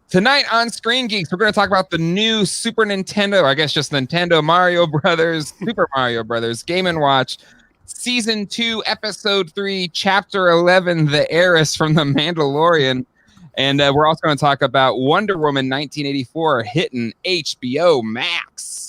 Tonight on Screen Geeks, we're going to talk about the new Super Nintendo, or I guess just Nintendo Mario Brothers, Super Mario Brothers Game & Watch, Season 2, Episode 3, Chapter 11, The Heiress from The Mandalorian. And we're also going to talk about Wonder Woman 1984 hitting HBO Max.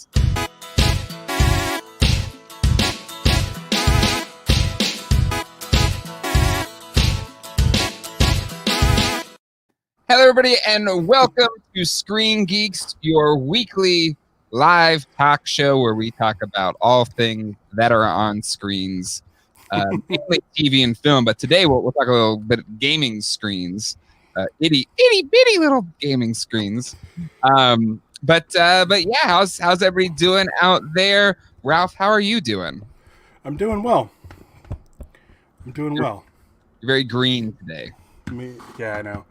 Hello, everybody, and welcome to Screen Geeks, your weekly live talk show where we talk about all things that are on screens, mainly TV and film. But today we'll talk a little bit of gaming screens, itty bitty little gaming screens. But yeah, how's everybody doing out there? Ralph, how are you doing? I'm doing well. You're very green today. Yeah, I know.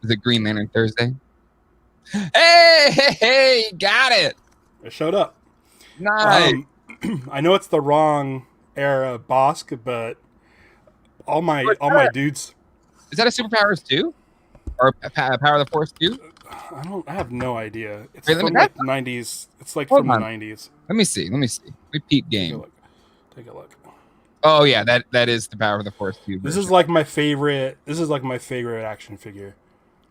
Is it Green Lantern Thursday? Hey, got it. I showed up. Nice. I know it's the wrong era Bosk, but all my dudes. Is that a Superpowers 2? Or Power of the Force 2? I have no idea. It's Wait, from like 90s. It's like from the 90s. Let me see. Repeat game. Take a look. Oh yeah, that is the Power of the Force 2 version. This is like my favorite action figure.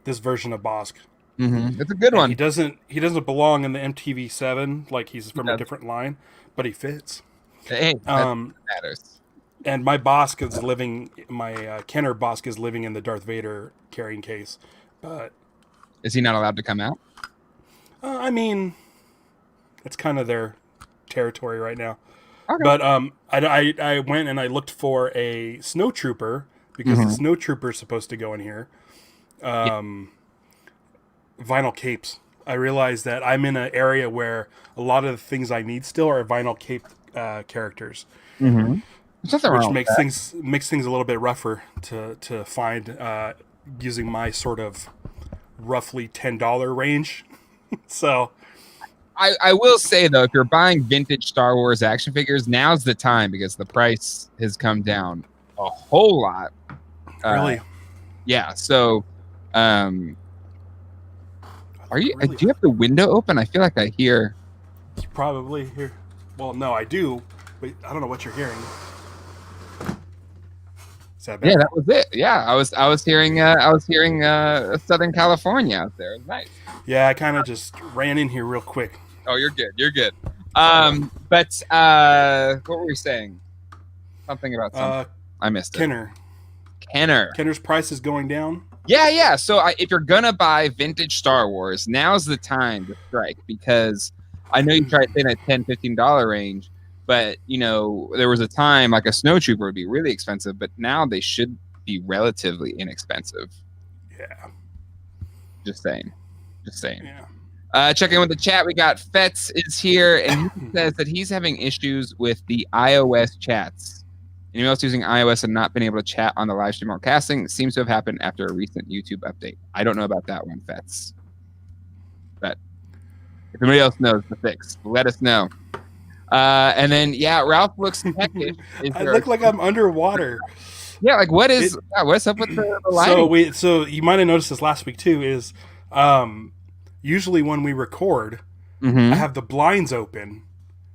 This version of Bosk. Mm-hmm. It's a good one. He doesn't belong in the MTV7, like he's from a different line, but he fits. Hey, that matters. And my Kenner Bosk is living in the Darth Vader carrying case, but is he not allowed to come out? I mean, it's kind of their territory right now. Okay. But I went and I looked for a snowtrooper because the snowtrooper is supposed to go in here. Vinyl capes. I realized that I'm in an area where a lot of the things I need still are vinyl cape characters, which makes things a little bit rougher to find using my sort of roughly $10 range. So, I will say though, if you're buying vintage Star Wars action figures, now's the time because the price has come down a whole lot. Really? Yeah. So. Do you have the window open? I feel like I hear. You probably hear. Well, no, I do, but I don't know what you're hearing. Is that bad? Yeah, that was it. Yeah, I was hearing Southern California out there. It was nice. Yeah, I kind of just ran in here real quick. Oh, you're good. But what were we saying? Something about something. I missed it. Kenner's price is going down. Yeah. So if you're gonna buy vintage Star Wars, now's the time to strike because I know you tried in at $10, $15 range, but there was a time like a snowtrooper would be really expensive, but now they should be relatively inexpensive. Yeah. Just saying. Yeah. Check in with the chat. We got Fetz is here, and he says that he's having issues with the iOS chats. Anyone else using iOS and not been able to chat on the live stream or casting? It seems to have happened after a recent YouTube update. I don't know about that one, Fetz. But if anybody else knows the fix, let us know. And then, Ralph looks peckish. I look like I'm underwater. Yeah, like what's up with the lighting? So you might have noticed this last week too, is usually when we record, I have the blinds open.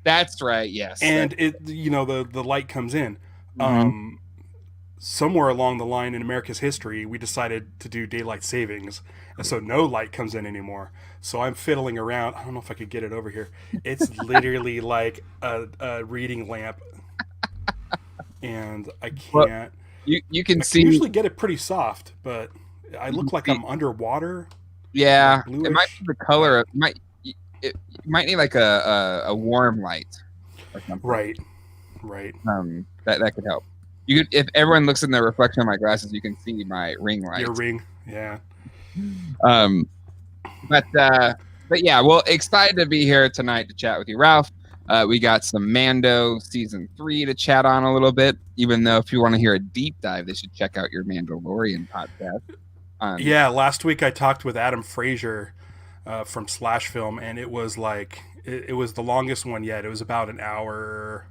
That's right, yes. And the light comes in. Somewhere along the line in America's history, we decided to do daylight savings, and so no light comes in anymore. So I'm fiddling around. I don't know if I could get it over here. It's literally like a reading lamp, and I can't. Well, you can see. I usually get it pretty soft, but I look like I'm underwater. Yeah, it might be the color. It might need like a warm light or something. Right. That could help. If everyone looks in the reflection of my glasses, you can see my ring light. Your ring, yeah. But yeah, well, excited to be here tonight to chat with you, Ralph. We got some Mando season 3 to chat on a little bit. Even though if you want to hear a deep dive, they should check out your Mandalorian podcast. Last week I talked with Adam Frazier from Slash Film, and it was like it was the longest one yet. It was about an hour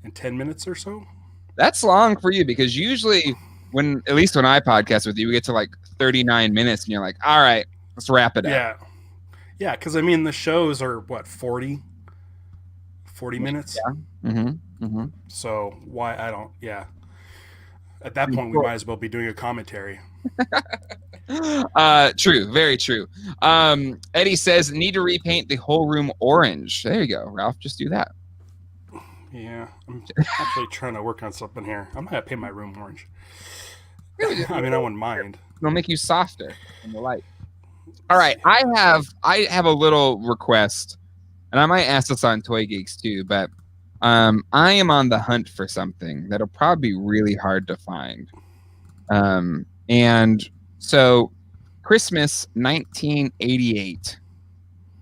and 10 minutes or so. That's long for you because usually when at least when I podcast with you, we get to like 39 minutes, and you're like, all right, let's wrap it up. Yeah, because I mean the shows are what 40 minutes. Yeah. So why I don't? Yeah. At that point, we might as well be doing a commentary. True, very true. Eddie says need to repaint the whole room orange. There you go, Ralph. Just do that. Yeah, I'm actually trying to work on something here. I'm gonna paint my room orange. I mean, I wouldn't mind. It'll make you softer in the light. All right, I have a little request, and I might ask this on Toy Geeks too, but I am on the hunt for something that'll probably be really hard to find. And so Christmas 1988,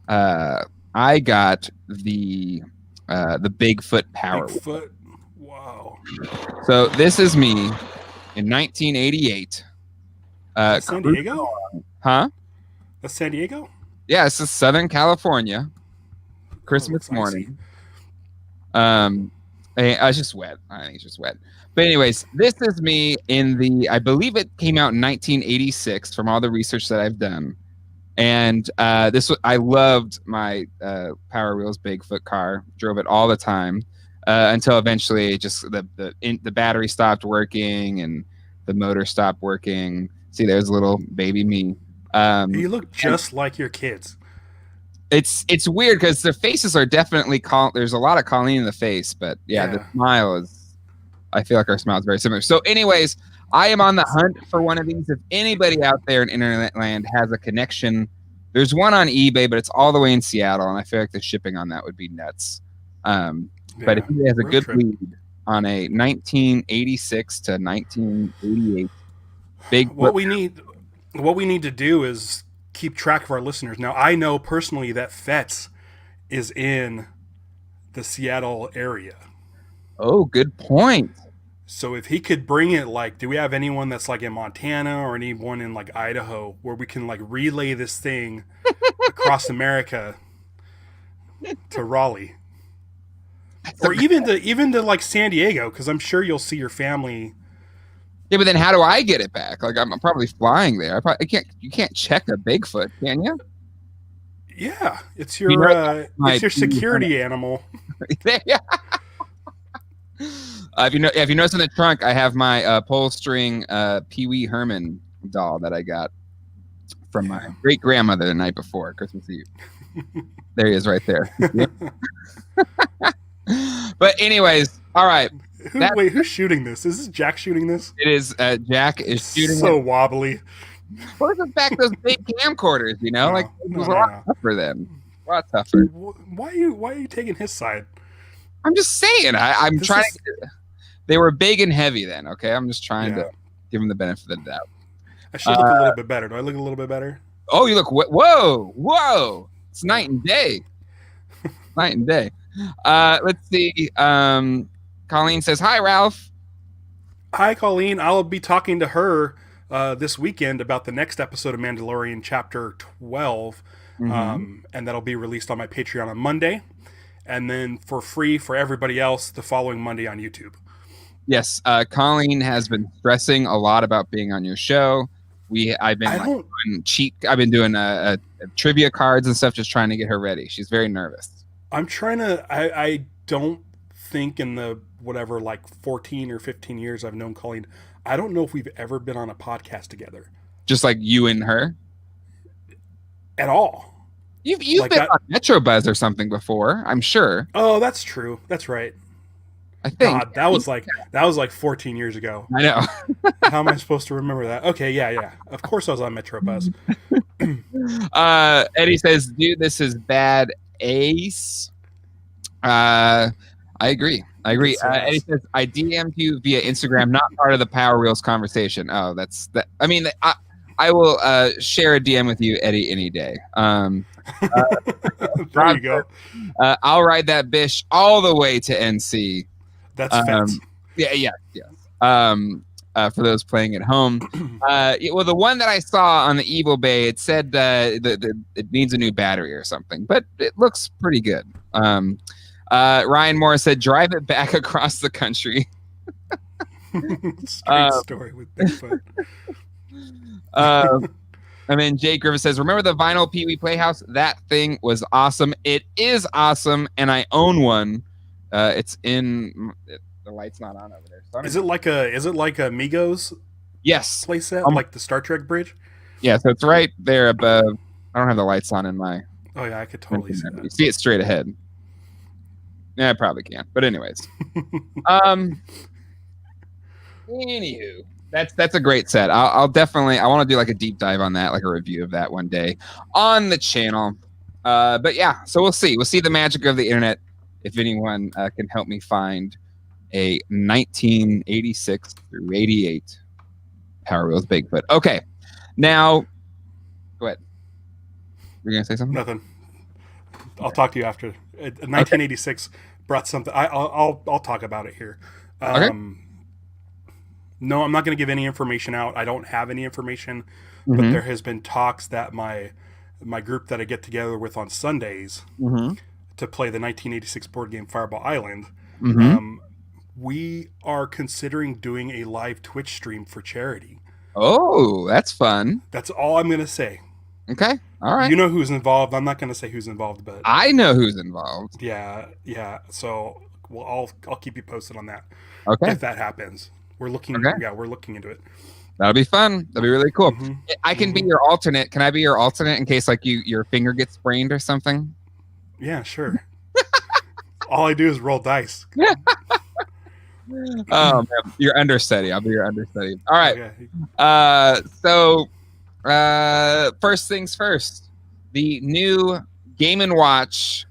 I got the Bigfoot Power. Bigfoot? Wow. So this is me in 1988. San Diego? Huh? That's San Diego? Yeah, it's Southern California. Christmas morning. It's just wet. I think it's just wet. But anyways, this is me in I believe it came out in 1986 from all the research that I've done. And I loved my Power Wheels Bigfoot car. Drove it all the time until eventually just the battery stopped working and the motor stopped working. See, there's a little baby me. You look just like your kids. It's weird because their faces are definitely there's a lot of Colleen in the face, but yeah, the smile is. I feel like our smile is very similar. So, anyways, I am on the hunt for one of these. If anybody out there in internet land has a connection, there's one on eBay, but it's all the way in Seattle, and I feel like the shipping on that would be nuts. But if he has a good lead on a 1986 to 1988 big, what we need to do is keep track of our listeners. Now, I know personally that Fetz is in the Seattle area. Oh, good point. So if he could bring it, like, do we have anyone that's like in Montana or anyone in like Idaho where we can like relay this thing across America to Raleigh, or even to like San Diego? Because I'm sure you'll see your family. Yeah, but then how do I get it back? Like I'm probably flying there. I can't. You can't check a Bigfoot, can you? Yeah, it's your security animal. Yeah. If you notice in the trunk, I have my pull string Pee Wee Herman doll that I got from my great grandmother the night before Christmas Eve. There he is, right there. But anyways, all right. Who's shooting this? Is this Jack shooting this? It is. Jack is shooting. So wobbly. What is back those big camcorders? You know, it was a lot tougher then. A lot tougher. Why are you taking his side? I'm just saying. I'm trying. They were big and heavy then. Okay, I'm just trying to give them the benefit of the doubt. I should look a little bit better. Do I look a little bit better? Oh, you look. Whoa! It's night and day. Night and day. Let's see. Colleen says, "Hi, Ralph." Hi, Colleen. I'll be talking to her this weekend about the next episode of Mandalorian Chapter 12, and that'll be released on my Patreon on Monday. And then for free for everybody else the following Monday on YouTube. Yes, Colleen has been stressing a lot about being on your show. I've been doing trivia cards and stuff, just trying to get her ready. She's very nervous. I'm trying to. I don't think in the whatever 14 or 15 years I've known Colleen, I don't know if we've ever been on a podcast together. Just like you and her, at all. You've been on Metro Buzz or something before, I'm sure. Oh, that's true. That's right. I think God, that was like 14 years ago. I know. How am I supposed to remember that? Okay, yeah. Of course I was on Metro Buzz. Eddie says, "Dude, this is bad ace." I agree. Eddie says, "I DM'd you via Instagram, not part of the Power Wheels conversation." Oh, that's that. I mean, I will share a DM with you, Eddie, any day. There you go. I'll ride that bish all the way to NC. That's fast. Yeah. For those playing at home, the one that I saw on the Hbo Bay, it said it needs a new battery or something, but it looks pretty good. Ryan Moore said, "Drive it back across the country." Strange story with Bigfoot. And then Jay Griffith says, remember the vinyl Pee Wee Playhouse? That thing was awesome. It is awesome, and I own one. It's in the light's not on over there. So is it like a Migos? Yes. Playset, like the Star Trek bridge? Yeah, so it's right there above. I don't have the lights on in my. Oh yeah, I could totally see that. You see it straight ahead. Yeah, I probably can't. But anyways. Anywho. That's a great set. I'll definitely, I want to do like a deep dive on that, like a review of that one day on the channel. But yeah, so we'll see the magic of the internet if anyone can help me find a 1986 through 88 Power Wheels Bigfoot. Okay, now go ahead. You're gonna say something? Nothing. I'll talk to you after. 1986 brought something. I'll talk about it here. Okay. No, I'm not going to give any information out. I don't have any information, but there has been talks that my group that I get together with on Sundays to play the 1986 board game Fireball Island, we are considering doing a live Twitch stream for charity. Oh, that's fun. That's all I'm going to say. Okay. All right. You know who's involved. I'm not going to say who's involved, but I know who's involved. Yeah. So, well, I'll keep you posted on that. Okay. If that happens. We're looking. Okay. Yeah, we're looking into it. That'll be fun. That'll be really cool. I can be your alternate. Can I be your alternate in case like your finger gets sprained or something? Yeah, sure. All I do is roll dice. Oh man, your understudy. I'll be your understudy. All right. Okay. So first things first. The new Game & Watch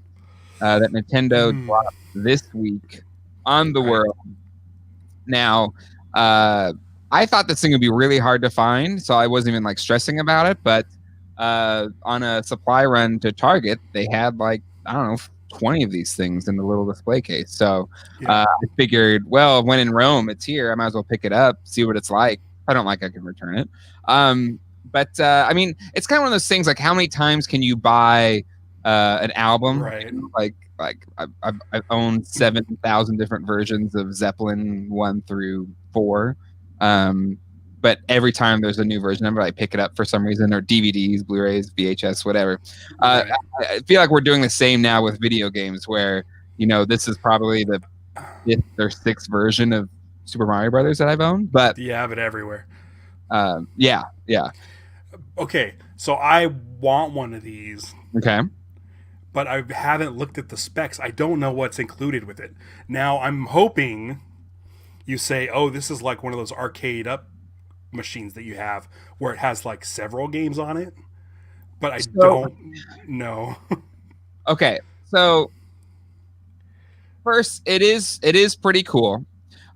that Nintendo dropped this week on the world. Now, I thought this thing would be really hard to find, so I wasn't even like stressing about it. But on a supply run to Target, they had like, I don't know, 20 of these things in the little display case. So I figured, well, when in Rome, it's here. I might as well pick it up, see what it's like. If I don't like it, I can return it. But I mean, it's kind of one of those things. Like, how many times can you buy an album? Right. Like I've owned 7,000 different versions of Zeppelin 1 through 4. But every time there's a new version of it, I pick it up for some reason, or DVDs, Blu-rays, VHS, whatever. I feel like we're doing the same now with video games, where this is probably the 5th or 6th version of Super Mario Brothers that I've owned. But you have it everywhere. Yeah. Okay, so I want one of these. Okay. But I haven't looked at the specs. I don't know what's included with it. Now, I'm hoping you say, oh, this is like one of those arcade up machines that you have where it has like several games on it. But I don't know. Okay, so first, it is pretty cool.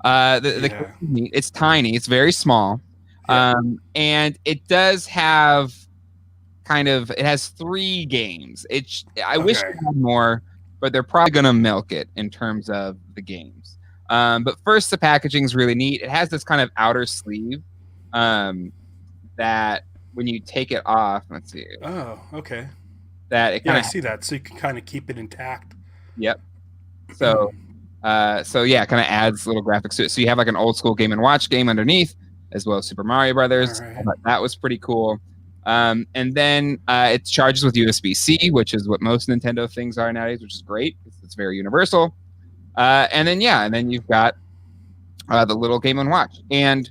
It's tiny. It's very small. Yeah. And it does have... it has 3 games. I wish it had more, but they're probably going to milk it in terms of the games. But first, the packaging is really neat. It has this kind of outer sleeve that when you take it off, let's see. Oh, okay. I see that. So you can kind of keep it intact. Yep. So yeah, it kind of adds little graphics to it. So you have like an old school Game & Watch game underneath, as well as Super Mario Brothers. Right. That was pretty cool. And then it charges with USB-C, which is what most Nintendo things are nowadays, which is great. It's very universal. And then you've got the little Game & Watch. And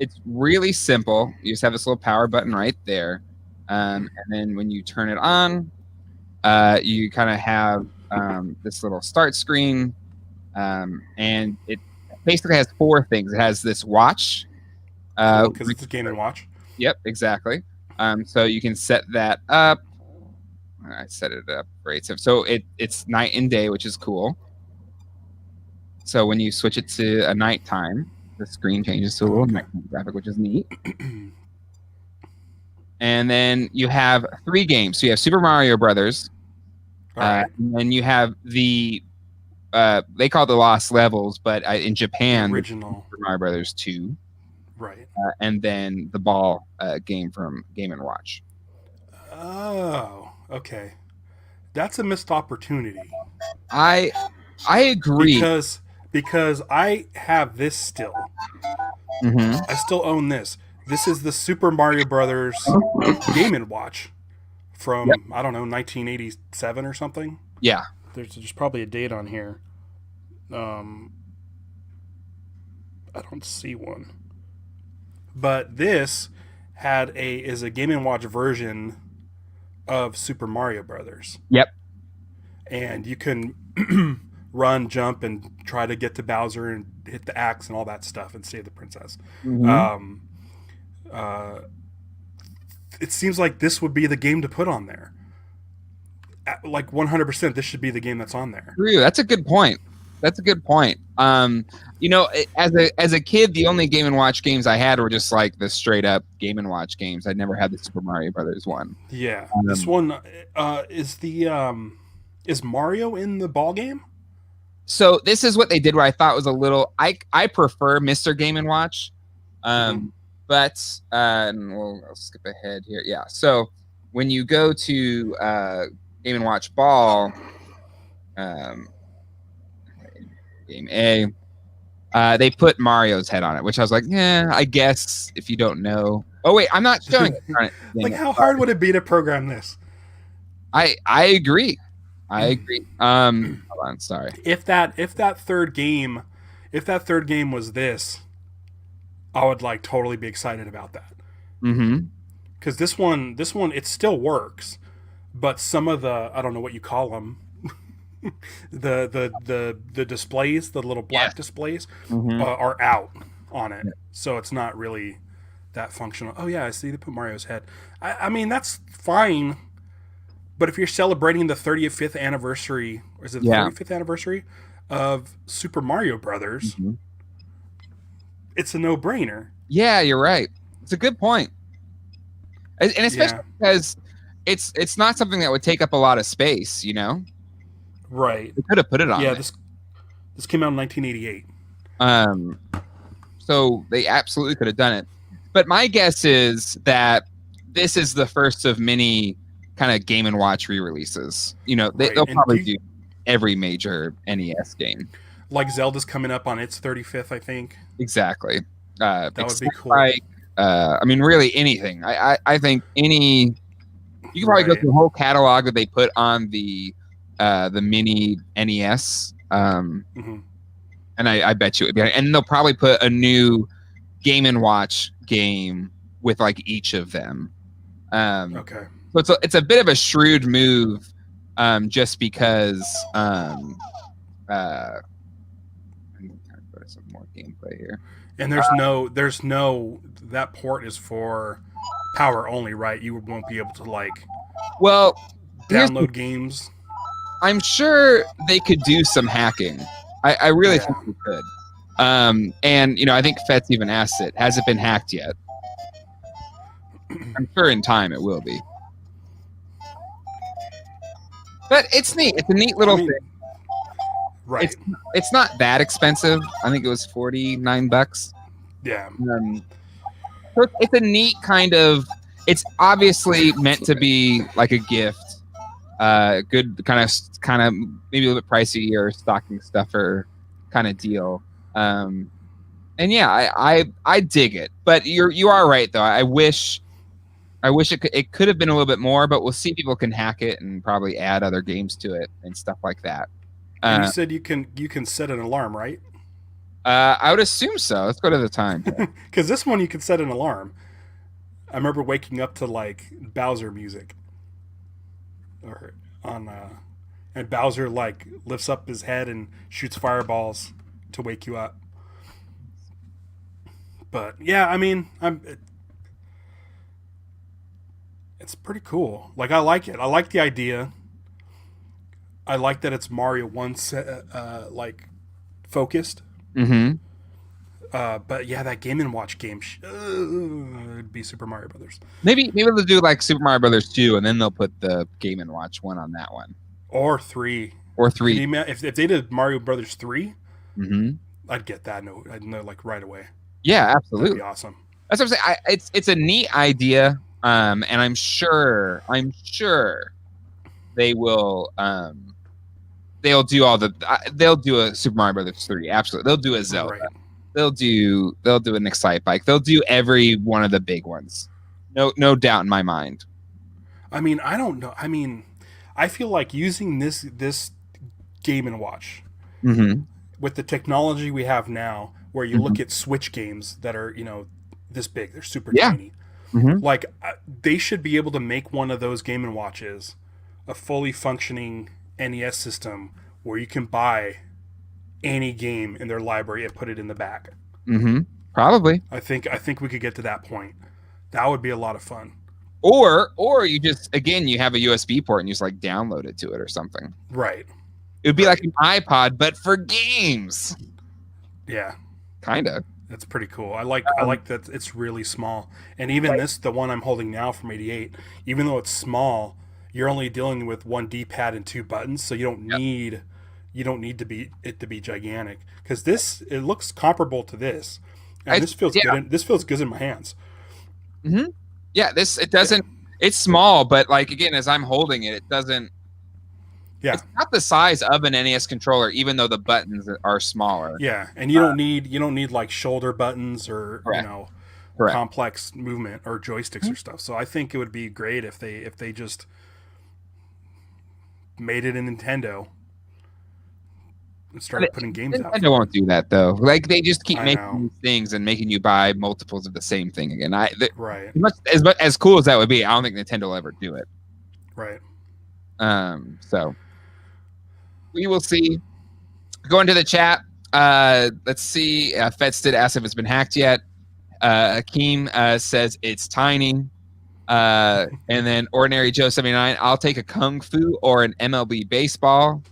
it's really simple. You just have this little power button right there. And then when you turn it on, you kind of have this little start screen. And it basically has 4 things. It has this watch. Because it's a Game & Watch. Yep, exactly. So you can set that up. I set it up great. So it's night and day, which is cool. So when you switch it to a nighttime, the screen changes to a little nighttime graphic, which is neat. And then you have 3 games. So you have Super Mario Brothers. And then you have the they call it the Lost Levels, but in Japan, the original Super Mario Brothers 2. Right. And then the ball game from Game & Watch. Oh, okay. That's a missed opportunity. I agree. because I have this still. Mm-hmm. I still own this. This is the Super Mario Brothers Game & Watch from, I don't know, 1987 or something. Yeah. There's probably a date on here. I don't see one. But this is a Game & Watch version of Super Mario Brothers. Yep. And you can run, jump, and try to get to Bowser and hit the axe and all that stuff and save the princess. Mm-hmm. It seems like this would be the game to put on there. Like 100%, this should be the game that's on there. True. That's a good point. As a kid, the only Game & Watch games I had were just like the straight up Game & Watch games. I never had the Super Mario Brothers one. Yeah, this one is Mario in the ball game? So this is what they did. Where I thought was a little. I prefer Mr. Game & Watch, but I'll skip ahead here. Yeah. So when you go to Game & Watch Ball, Game A, they put Mario's head on it, which I was like, yeah, I guess if you don't know. Oh wait, I'm not showing it. Like, how hard would it be to program this? I agree. Hold on, sorry. If that third game was this, I would like totally be excited about that. Mm-hmm. Because this one, it still works, but some of the, I don't know what you call them, the displays, the little black displays, are out on it, so it's not really that functional. Oh yeah, I see they put Mario's head. I mean, that's fine. But if you're celebrating the 35th anniversary, or is it the 35th anniversary of Super Mario Brothers, it's a no-brainer. Yeah, you're right. It's a good point. And especially because it's not something that would take up a lot of space, you know? Right. They could have put it on. Yeah, this came out in 1988. So they absolutely could have done it. But my guess is that this is the first of many kind of Game & Watch re-releases. You know, they'll probably do every major NES game. Like Zelda's coming up on its 35th, I think. Exactly. That would be cool. Like, I mean, really anything. I think any... You can probably go through the whole catalog that they put on the mini NES. And I bet you it would be... And they'll probably put a new Game & Watch game with like each of them. Okay. So it's a bit of a shrewd move, just because. I'm going to put some more gameplay here. And there's no that port is for power only, right? You won't be able to download games. I'm sure they could do some hacking. I really think they could. And I think Fetz even asked it. Has it been hacked yet? I'm sure in time it will be. But it's neat. It's a neat little thing. Right. It's not that expensive. I think it was $49. Yeah. So it's a neat kind of. It's obviously meant to be like a gift. Good kind of maybe a little bit pricey or stocking stuffer kind of deal. And yeah, I dig it. But you are right though. I wish it could have been a little bit more, but we'll see if people can hack it and probably add other games to it and stuff like that. And you said you can set an alarm, right? I would assume so. Let's go to the time. Because this one you can set an alarm. I remember waking up to like Bowser music, and Bowser like lifts up his head and shoots fireballs to wake you up. But yeah, I mean, it's pretty cool. Like, I like it. I like the idea. I like that it's Mario 1 focused. Mm-hmm. But yeah, that Game & Watch game it'd be Super Mario Brothers. Maybe they'll do like Super Mario Brothers 2, and then they'll put the Game & Watch one on that one. Or 3. If they did Mario Brothers 3, I'd get that. I'd know like right away. Yeah, absolutely. That'd be awesome. That's what I'm saying. It's a neat idea, and I'm sure they will they'll do they'll do a Super Mario Brothers 3. Absolutely. They'll do a Zelda. Right. They'll do an Excite Bike. They'll do every one of the big ones. No doubt in my mind. I mean, I don't know. I mean, I feel like using this Game & Watch with the technology we have now, where you look at Switch games that are, this big, they're super tiny. Like, they should be able to make one of those Game & Watches a fully functioning NES system where you can buy any game in their library and put it in the back. Probably. I think we could get to that point. That would be a lot of fun. Or you just, again, you have a USB port and you just like download it to it or something. Right. It would be like an iPod, but for games. Yeah. Kind of. That's pretty cool. I like that it's really small. And even the one I'm holding now from 88, even though it's small, you're only dealing with one D-pad and 2 buttons, so you don't need to be gigantic. Because it looks comparable to this. And this feels good. This feels good in my hands. Yeah, it doesn't. It's small, but like again, as I'm holding it, it doesn't. Yeah, it's not the size of an NES controller, even though the buttons are smaller. Yeah, and you don't need like shoulder buttons or complex movement or joysticks or stuff. So I think it would be great if they just made it a Nintendo and started putting games out. Nintendo won't do that though. Like they just keep making these things and making you buy multiples of the same thing again. Right. As cool as that would be, I don't think Nintendo will ever do it. Right. So we will see. Go into the chat. Let's see. Fedstead asks if it's been hacked yet. Akeem says it's tiny. And then Ordinary Joe 79. I'll take a Kung Fu or an MLB baseball.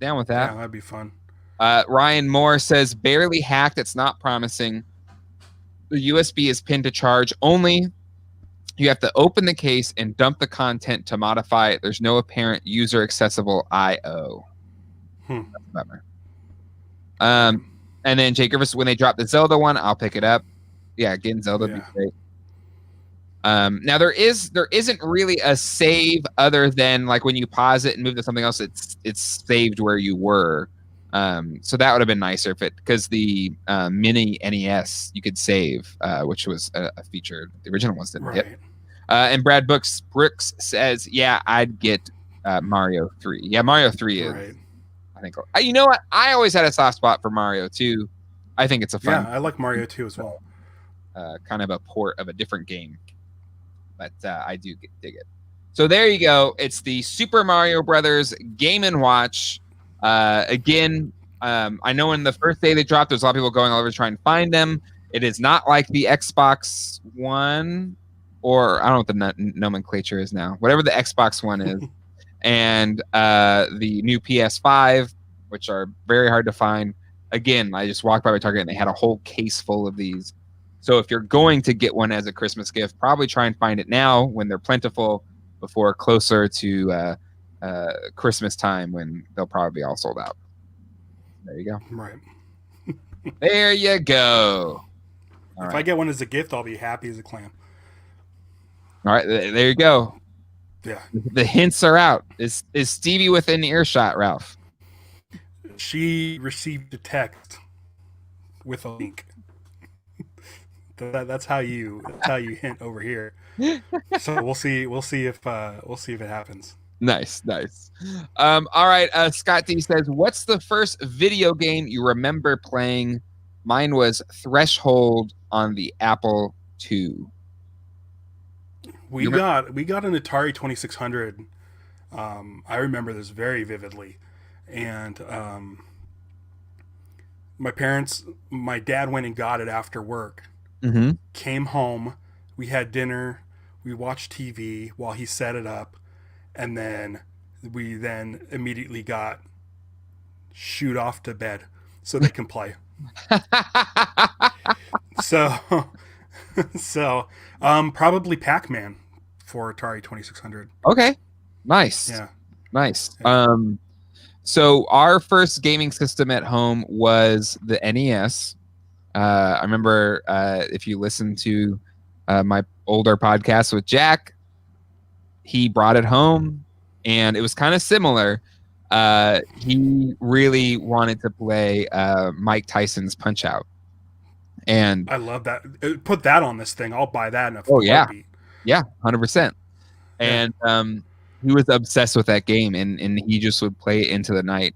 Down with that. Yeah, that'd be fun. Ryan Moore says barely hacked. It's not promising. The USB is pinned to charge only. You have to open the case and dump the content to modify it. There's no apparent user accessible I/O. That's a bummer. And then Jake Griffiths, when they drop the Zelda one, I'll pick it up. Yeah, again, Zelda would be great. Now there isn't really a save other than like when you pause it and move to something else, it's saved where you were. So that would have been nicer because the mini NES you could save, which was a feature the original ones didn't get. And Brad Brooks says, "Yeah, I'd get Mario 3. Yeah, Mario 3 is. Right. I think you know what? I always had a soft spot for Mario 2. I think it's a fun. Yeah, I like Mario 2 as well. Kind of a port of a different game, but I do dig it. So there you go. It's the Super Mario Brothers Game & Watch. Again, I know when the first day they dropped, there's a lot of people going all over to try and find them. It is not like the Xbox One, or I don't know what the nomenclature is now. Whatever the Xbox One is, and the new PS5, which are very hard to find. Again, I just walked by my Target and they had a whole case full of these. So if you're going to get one as a Christmas gift, probably try and find it now when they're plentiful, before closer to Christmas time when they'll probably be all sold out. There you go. Right. There you go. If I get one as a gift, I'll be happy as a clam. All right, there you go. Yeah. The hints are out. Is Stevie within earshot, Ralph? She received a text with a link. That's how you hint over here. So we'll see if it happens. Nice. All right. Scott D says, "What's the first video game you remember playing?" Mine was Threshold on the Apple II. We got an Atari 2600. I remember this very vividly, and my dad went and got it after work. Mm-hmm. Came home, we had dinner, we watched TV while he set it up, and then we immediately got shoot off to bed so they can play. so probably Pac-Man for Atari 2600. Okay, nice. Yeah, nice. Yeah. So our first gaming system at home was the NES. I remember if you listen to my older podcast with Jack, he brought it home, and it was kind of similar. he really wanted to play Mike Tyson's Punch-Out. And I love that. Put that on this thing. I'll buy that in a heartbeat. Yeah, 100%. And he was obsessed with that game, and he just would play it into the night,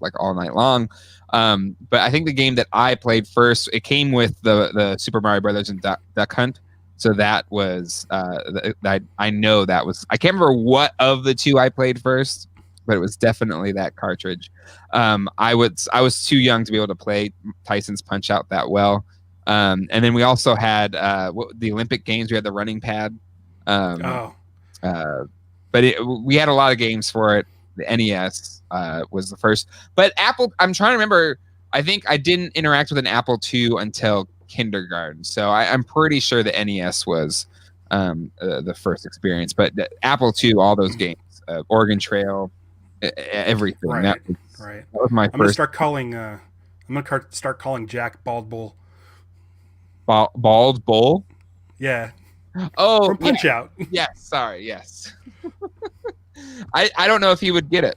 like all night long. But I think the game that I played first, it came with the Super Mario Brothers and Duck Hunt. So that was I know that was, I can't remember what of the two I played first, but it was definitely that cartridge. I was too young to be able to play Tyson's Punch-Out that well. And then we also had the Olympic Games. We had the running pad. But we had a lot of games for it. The NES was the first. But Apple, I'm trying to remember. I think I didn't interact with an Apple II until kindergarten. So I'm pretty sure the NES was the first experience. But the Apple II, all those games, Oregon Trail, everything. Right. That was my first. I'm gonna start calling Jack Bald Bull. Bald Bull? Yeah. Oh, from Punch-Out. Yes, sorry, yes. I don't know if he would get it,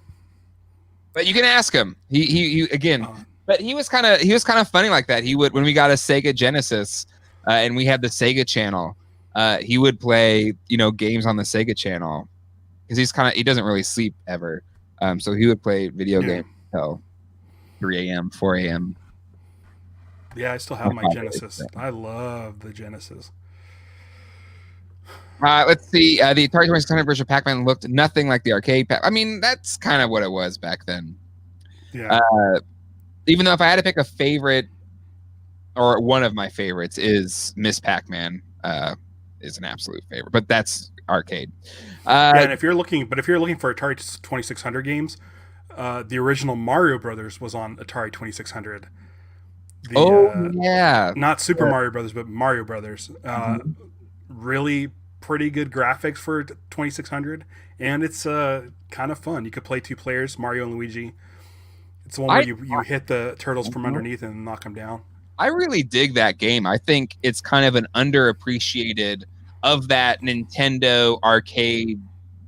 but you can ask him. He again, but he was kind of funny like that. He would, when we got a Sega Genesis, and we had the Sega channel, he would play games on the Sega channel because he doesn't really sleep ever, so he would play video games until 3 a.m., 4 a.m. Yeah, I still have my Genesis. I love the Genesis. Let's see. The Atari 2600 version of Pac-Man looked nothing like the arcade Pac. I mean, that's kind of what it was back then. Yeah. Even though if I had to pick a favorite, or one of my favorites, is Miss Pac-Man, is an absolute favorite. But that's arcade. And if you're looking for Atari 2600 games, the original Mario Brothers was on Atari 2600. Not Super Mario Brothers, but Mario Brothers. Really pretty good graphics for 2600, and it's kind of fun. You could play two players, Mario and Luigi. It's the one where you hit the turtles from underneath and knock them down. I really dig that game. I think it's kind of an underappreciated of that Nintendo arcade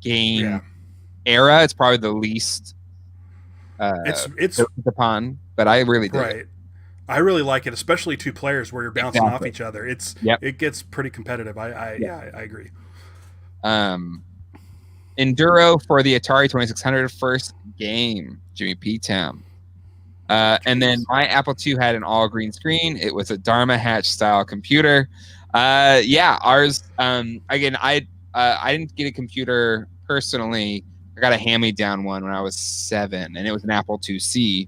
game era. It's probably the least it's upon, but I really dig it. I really like it, especially two players where you're bouncing off each other. It gets pretty competitive. I agree. Enduro for the Atari 2600 first game, Jimmy P. Town. And then my Apple II had an all green screen. It was a Dharma Hatch style computer. Ours. Again, I didn't get a computer personally. I got a hand-me-down one when I was 7, and it was an Apple IIc.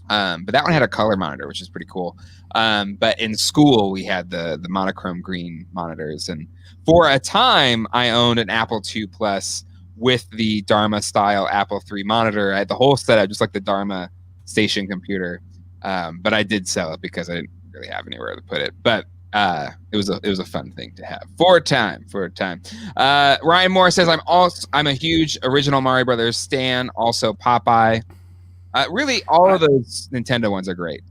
But that one had a color monitor, which is pretty cool. But in school, we had the monochrome green monitors. And for a time, I owned an Apple II Plus with the Dharma style Apple III monitor. I had the whole setup, just like the Dharma station computer. But I did sell it because I didn't really have anywhere to put it. But it was a fun thing to have for a time. Ryan Moore says I'm a huge original Mario Brothers stan. Also Popeye. Really, all of those Nintendo ones are great.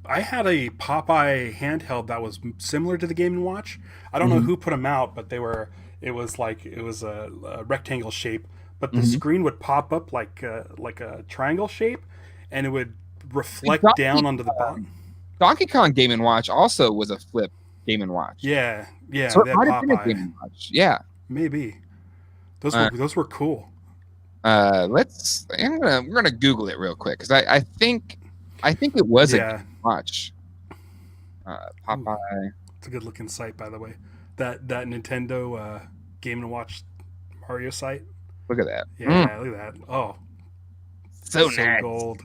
I had a Popeye handheld that was similar to the Game & Watch. I don't know who put them out, but it was a rectangle shape, but the screen would pop up like a triangle shape, and it would reflect down onto the bottom. Donkey Kong Game & Watch also was a flip Game & Watch. Yeah. So it might have been a Game & Watch. Yeah, maybe. Those were cool. We're gonna Google it real quick because I think it was a Game & Watch. Popeye. It's a good looking site, by the way. That Nintendo Game & Watch Mario site. Look at that. Yeah, look at that. Oh, so nice. Gold.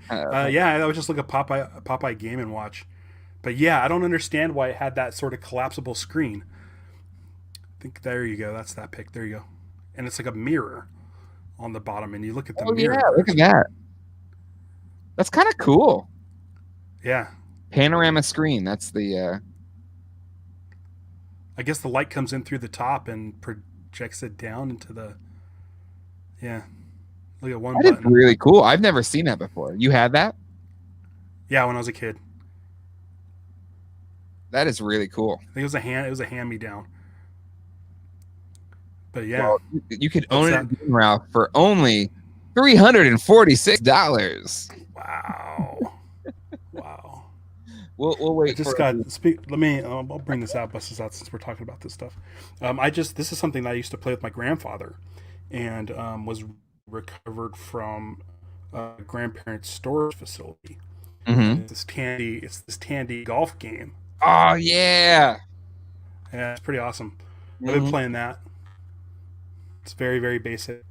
I would just look at Popeye Game & Watch, but I don't understand why it had that sort of collapsible screen. I think there you go. That's that pic. There you go. And it's like a mirror on the bottom, and you look at the mirror. Yeah, look at that. That's kind of cool. Yeah. Panorama screen. That's the. I guess the light comes in through the top and projects it down into the. Yeah. Look at one. That is really cool. I've never seen that before. You had that? Yeah, when I was a kid. That is really cool. I think it was a hand me down. But yeah, well, you could own it, Ralph, for only $346. Wow. Wow. We'll wait. I'll bring this out, bust this out since we're talking about this stuff. This is something that I used to play with my grandfather, and was recovered from a grandparents' storage facility. Mm-hmm. It's this Tandy golf game. Oh yeah. Yeah, it's pretty awesome. Mm-hmm. I've been playing that. It's very, very basic.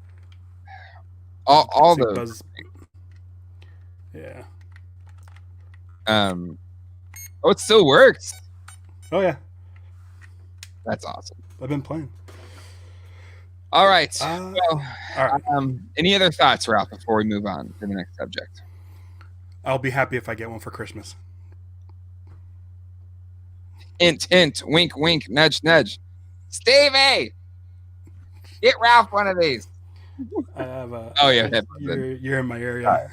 All those. Yeah. Oh, it still works. Oh yeah. That's awesome. I've been playing. All right. All right. Any other thoughts, Ralph, before we move on to the next subject? I'll be happy if I get one for Christmas. Hint, hint, wink, wink, nudge, nudge. Stevie, get Ralph one of these. I have a. Oh yeah, you're in my area.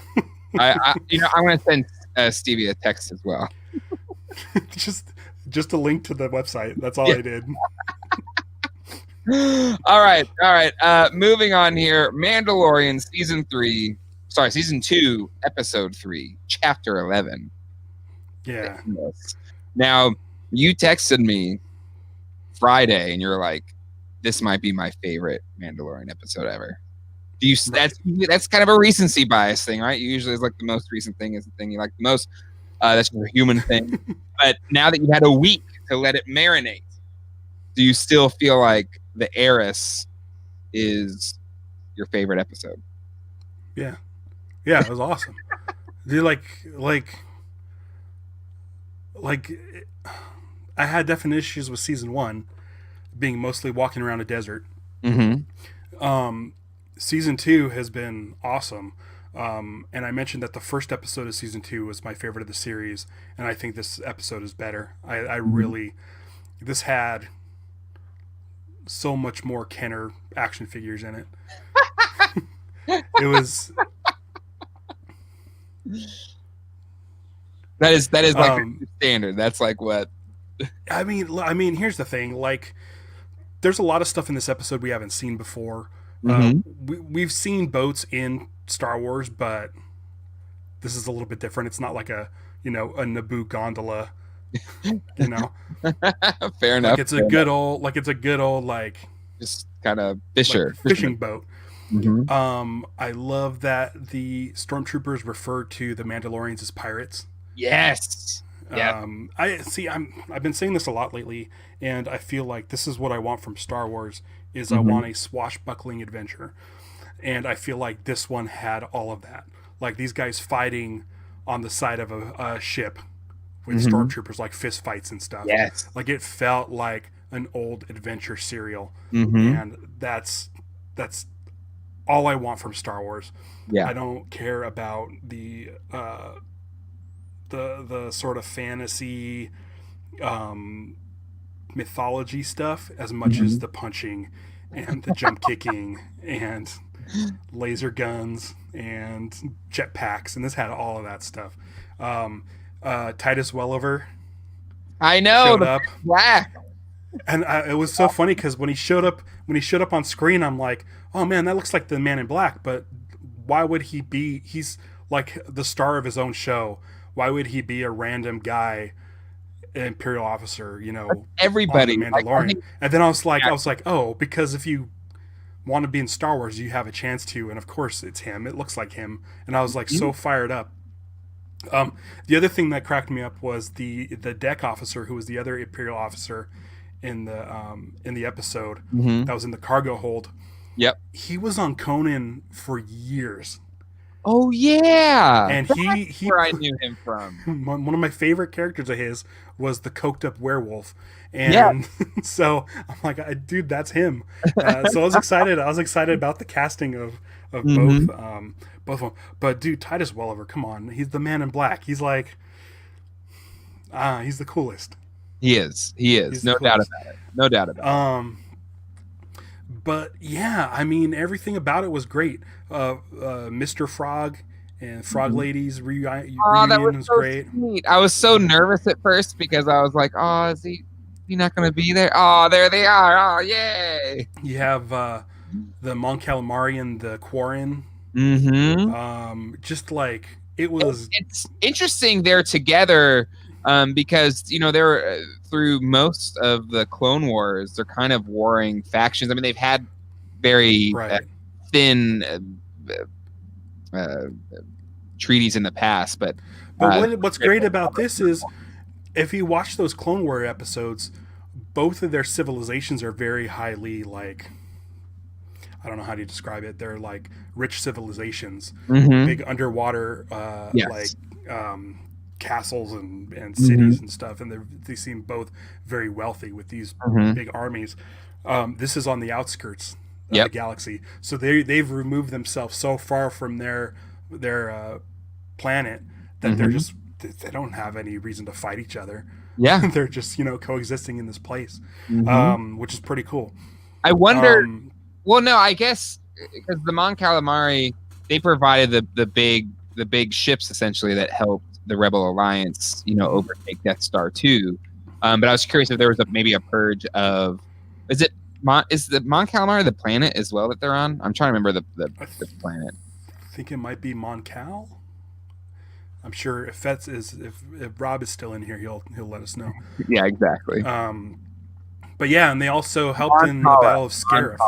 I'm going to send Stevie a text as well. just a link to the website. That's all I did. All right. Moving on here. Mandalorian season 2, episode 3, chapter 11. Yeah. Now, you texted me Friday, and you're like, "This might be my favorite Mandalorian episode ever." That's kind of a recency bias thing, right? Usually, it's like the most recent thing is the thing you like the most. That's just a human thing. But now that you had a week to let it marinate, do you still feel like the Heiress is your favorite episode? Yeah, it was awesome. Dude, like, I had definite issues with season 1 being mostly walking around a desert. Mm-hmm. Season 2 has been awesome. And I mentioned that the first episode of season 2 was my favorite of the series, and I think this episode is better. I really, this had so much more Kenner action figures in it. It was. That is like standard. That's like what. I mean, here's the thing. Like, there's a lot of stuff in this episode we haven't seen before. Mm-hmm. We've seen boats in Star Wars, but this is a little bit different. It's not like a Naboo gondola, Fair enough. It's a good old just kind of fishing boat. Mm-hmm. I love that the stormtroopers refer to the Mandalorians as pirates. Yes. Yeah. I've been saying this a lot lately, and I feel like this is what I want from Star Wars. I want a swashbuckling adventure. And I feel like this one had all of that. Like these guys fighting on the side of a ship with stormtroopers, like fist fights and stuff. Yes. Like it felt like an old adventure serial. Mm-hmm. And that's all I want from Star Wars. Yeah. I don't care about the sort of fantasy mythology stuff as much as the punching and the jump kicking and laser guns and jetpacks, and this had all of that stuff. Titus Welliver, I know, showed up black, and it was so funny because when he showed up on screen, I'm like, oh man, that looks like the Man in Black, but why would he be? He's like the star of his own show. Why would he be a random guy? Imperial officer, everybody, Mandalorian. And then I was like, oh, because if you want to be in Star Wars, you have a chance to, and of course it's him. It looks like him, and I was like so fired up. The other thing that cracked me up was the deck officer, who was the other Imperial officer in the episode that was in the cargo hold. Yep, he was on Conan for years. Oh yeah, and that's where I knew him from. One of my favorite characters of his was the coked up werewolf, and so I'm like, dude, that's him. So I was excited. I was excited about the casting of both of them. But dude, Titus Welliver, come on, he's the Man in Black. He's like, he's the coolest. He is. No doubt about it. But yeah, I mean, everything about it was great. Mr. Frog and Frog Lady's reunion that was so great. Sweet. I was so nervous at first because I was like, "Oh, is You're not going to be there? Oh, there they are. Oh, yay. You have the Mon Calamari and the Quarren. Just like it was. It's interesting they're together because, they're through most of the Clone Wars, they're kind of warring factions. I mean, they've had very thin treaties in the past, but what's great about this is if you watch those Clone War episodes, both of their civilizations are very highly like, I don't know how to describe it. They're like rich civilizations, big underwater castles and cities and stuff, and they seem both very wealthy with these big armies. This is on the outskirts of the galaxy, so they've removed themselves so far from their planet that they don't have any reason to fight each other. Yeah, they're just coexisting in this place, which is pretty cool. I wonder. Well, no, I guess because the Mon Calamari, they provided the big ships essentially that helped the Rebel Alliance, overtake Death Star 2. But I was curious if there was maybe a purge of. Is the Mon Calamari the planet as well that they're on? I'm trying to remember the planet. I think it might be Mon Cal. I'm sure if Rob is still in here, he'll let us know. Yeah, exactly. But yeah, and they also helped in the Battle of Scarif.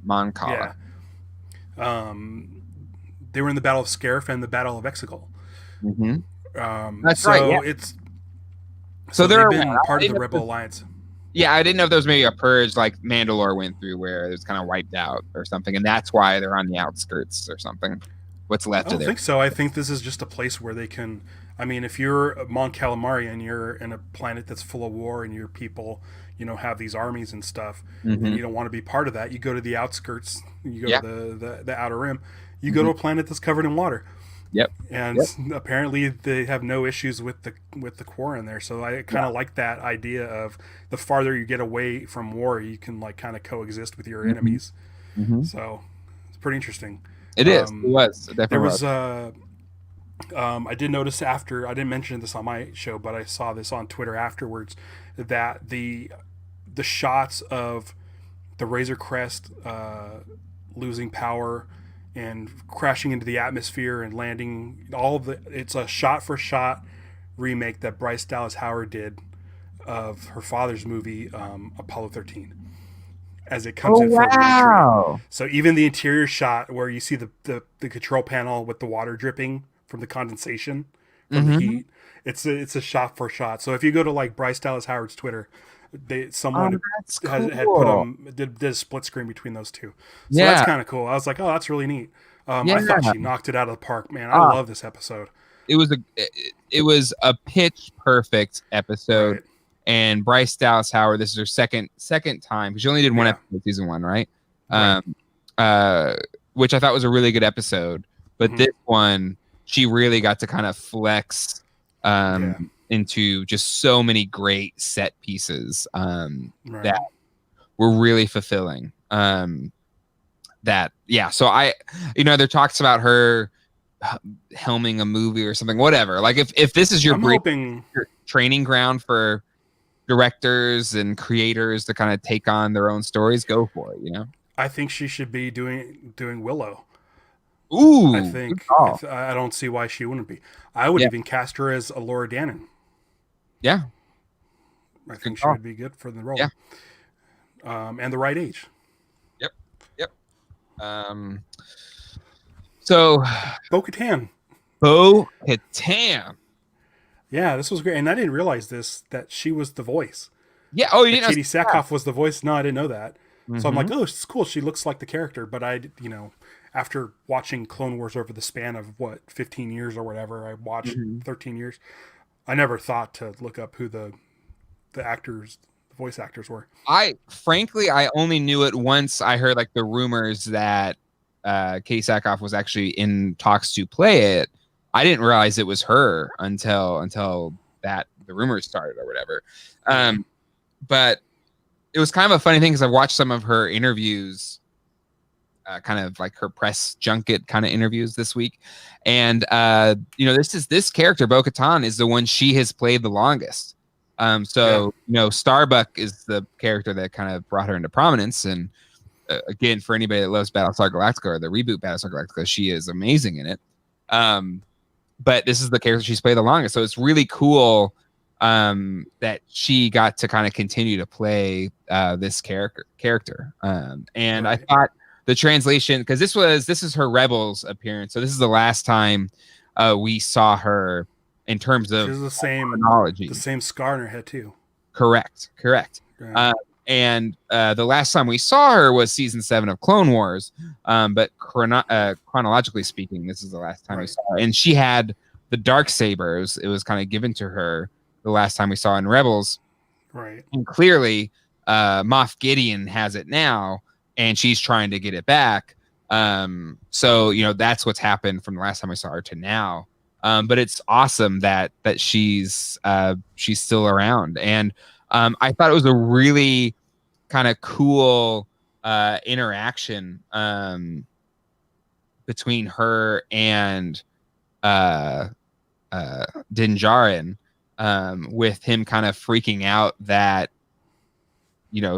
Mon Cala. Yeah. They were in the Battle of Scarif and the Battle of Exegol. That's right. Yeah. So they've been part of the Rebel Alliance. Yeah, I didn't know if there was maybe a purge like Mandalore went through where it was kind of wiped out or something, and that's why they're on the outskirts or something. What's left of there? I don't think so. I think this is just a place where they can. I mean, if you're Mon Calamari and you're in a planet that's full of war and your people, have these armies and stuff, and you don't want to be part of that, you go to the outskirts. You go to the outer rim. You go to a planet that's covered in water. Yep. And apparently they have no issues with the Quarren there. So I kind of like that idea of the farther you get away from war, you can like kind of coexist with your enemies. So it's pretty interesting. It is. It was. It definitely was. I did notice after, I didn't mention this on my show, but I saw this on Twitter afterwards, that the shots of the Razor Crest losing power and crashing into the atmosphere and landing, it's a shot for shot remake that Bryce Dallas Howard did of her father's movie Apollo 13 as it comes in for re-entry. So even the interior shot where you see the control panel with the water dripping from the condensation from the heat, it's a shot for shot. So if you go to like Bryce Dallas Howard's Twitter, someone had put did a split screen between those two. So that's kind of cool. I was like, oh, that's really neat. I thought she knocked it out of the park, man. I love this episode. It was a pitch perfect episode. Right. And Bryce Dallas Howard, this is her second time, because she only did one episode, season 1, right? Which I thought was a really good episode. But this one, she really got to kind of flex into just so many great set pieces that were really fulfilling. So there talks about her helming a movie or something, whatever. Like if this is your training ground for directors and creators to kind of take on their own stories, go for it. I think she should be doing Willow. Ooh, I think I don't see why she wouldn't be. I would even cast her as Laura Dannon. Yeah, I think she would be good for the role. Yeah, and the right age. Yep. So, Bo-Katan. Yeah, this was great, and I didn't realize that she was the voice. Yeah. Oh, you didn't know Katie Sackhoff was the voice. No, I didn't know that. So I'm like, oh, it's cool. She looks like the character, but after watching Clone Wars over the span of 15 years or whatever, I watched 13 years. I never thought to look up who the voice actors were. I only knew it once I heard like the rumors that Katie Sackhoff was actually in talks to play it. I didn't realize it was her until that the rumors started or whatever. But it was kind of a funny thing because I've watched some of her interviews, kind of like her press junket kind of interviews this week. And, this character, Bo-Katan, is the one she has played the longest. Starbuck is the character that kind of brought her into prominence. And again, for anybody that loves Battlestar Galactica or the reboot Battlestar Galactica, she is amazing in it. But this is the character she's played the longest. So it's really cool that she got to kind of continue to play this character. And I thought the translation, because this is her Rebels appearance. So this is the last time we saw her in terms of the same scar on her head too. Correct. Yeah. And the last time we saw her was season 7 of Clone Wars. But chronologically speaking, this is the last time we saw her. And she had the Darksabers. It was kind of given to her the last time we saw her in Rebels. Right. And clearly, Moff Gideon has it now, and she's trying to get it back. So that's what's happened from the last time we saw her to now. But it's awesome that she's still around. And I thought it was a really kind of cool interaction between her and Din Djarin, with him kind of freaking out that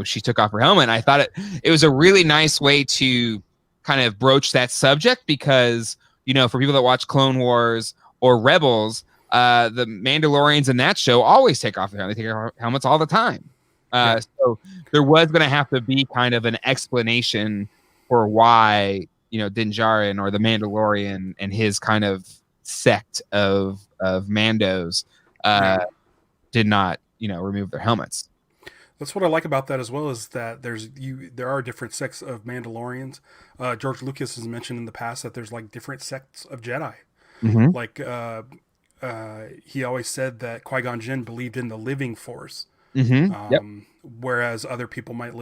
she took off her helmet. And I thought it was a really nice way to kind of broach that subject, because for people that watch Clone Wars or Rebels, the Mandalorians in that show always take off their helmet. They take off helmets all the time. So there was going to have to be kind of an explanation for why Din Djarin, or the Mandalorian, and his kind of sect of Mandos did not remove their helmets. That's what I like about that as well, is that there are different sects of Mandalorians. George Lucas has mentioned in the past that there's like different sects of Jedi. Mm-hmm. Like he always said that Qui-Gon Jinn believed in the living force, whereas other people might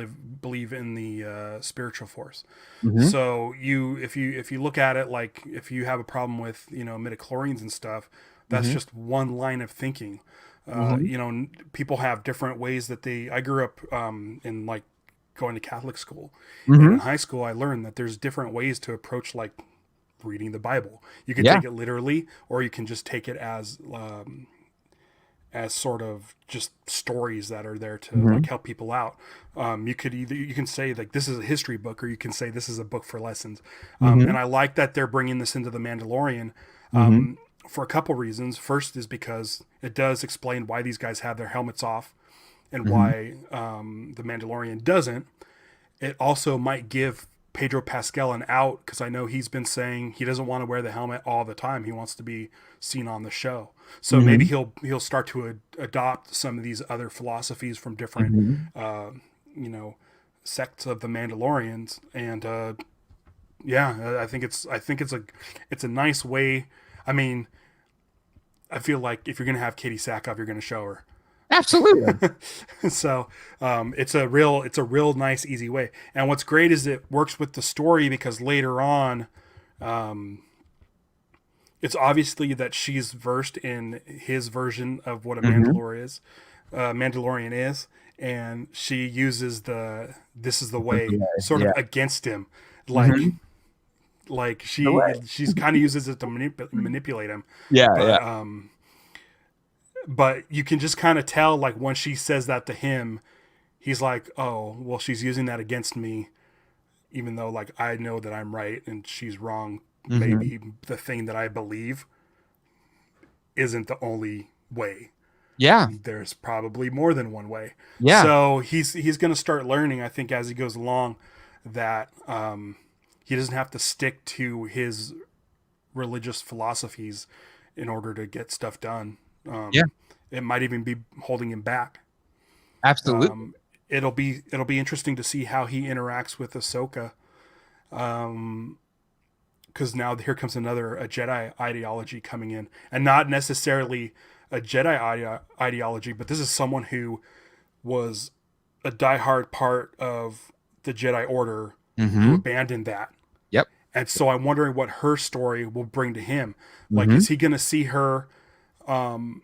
believe in the spiritual force. Mm-hmm. So if you look at it, like if you have a problem with midichlorians and stuff, that's just one line of thinking. People have different ways that I grew up in like going to Catholic school. And in high school, I learned that there's different ways to approach like reading the Bible. You can take it literally, or you can just take it as sort of just stories that are there to like help people out. You can say like this is a history book, or you can say this is a book for lessons. And I like that they're bringing this into the Mandalorian. For a couple reasons. First is because it does explain why these guys have their helmets off and why the Mandalorian doesn't. It also might give Pedro Pascal an out, because I know he's been saying he doesn't want to wear the helmet all the time. He wants to be seen on the show. So maybe he'll start to adopt some of these other philosophies from different sects of the Mandalorians. And I think it's a nice way. I mean, I feel like if you're going to have Katie Sackhoff, you're going to show her. Absolutely. So it's a real nice, easy way. And what's great is it works with the story, because later on, it's obviously that she's versed in his version of what a Mandalorian is, and she uses this is the way sort of against him, like she's kind of uses it to manipulate him. But you can just kind of tell, like when she says that to him, he's like, oh well, she's using that against me, even though like I know that I'm right and she's wrong. Maybe the thing that I believe isn't the only way. There's probably more than one way. So he's going to start learning, I think, as he goes along, that he doesn't have to stick to his religious philosophies in order to get stuff done. It might even be holding him back. Absolutely. It'll be interesting to see how he interacts with Ahsoka. Because now here comes a Jedi ideology coming in, and not necessarily a Jedi ideology, but this is someone who was a diehard part of the Jedi Order who abandoned that. And so I'm wondering what her story will bring to him. Like, is he going to see her and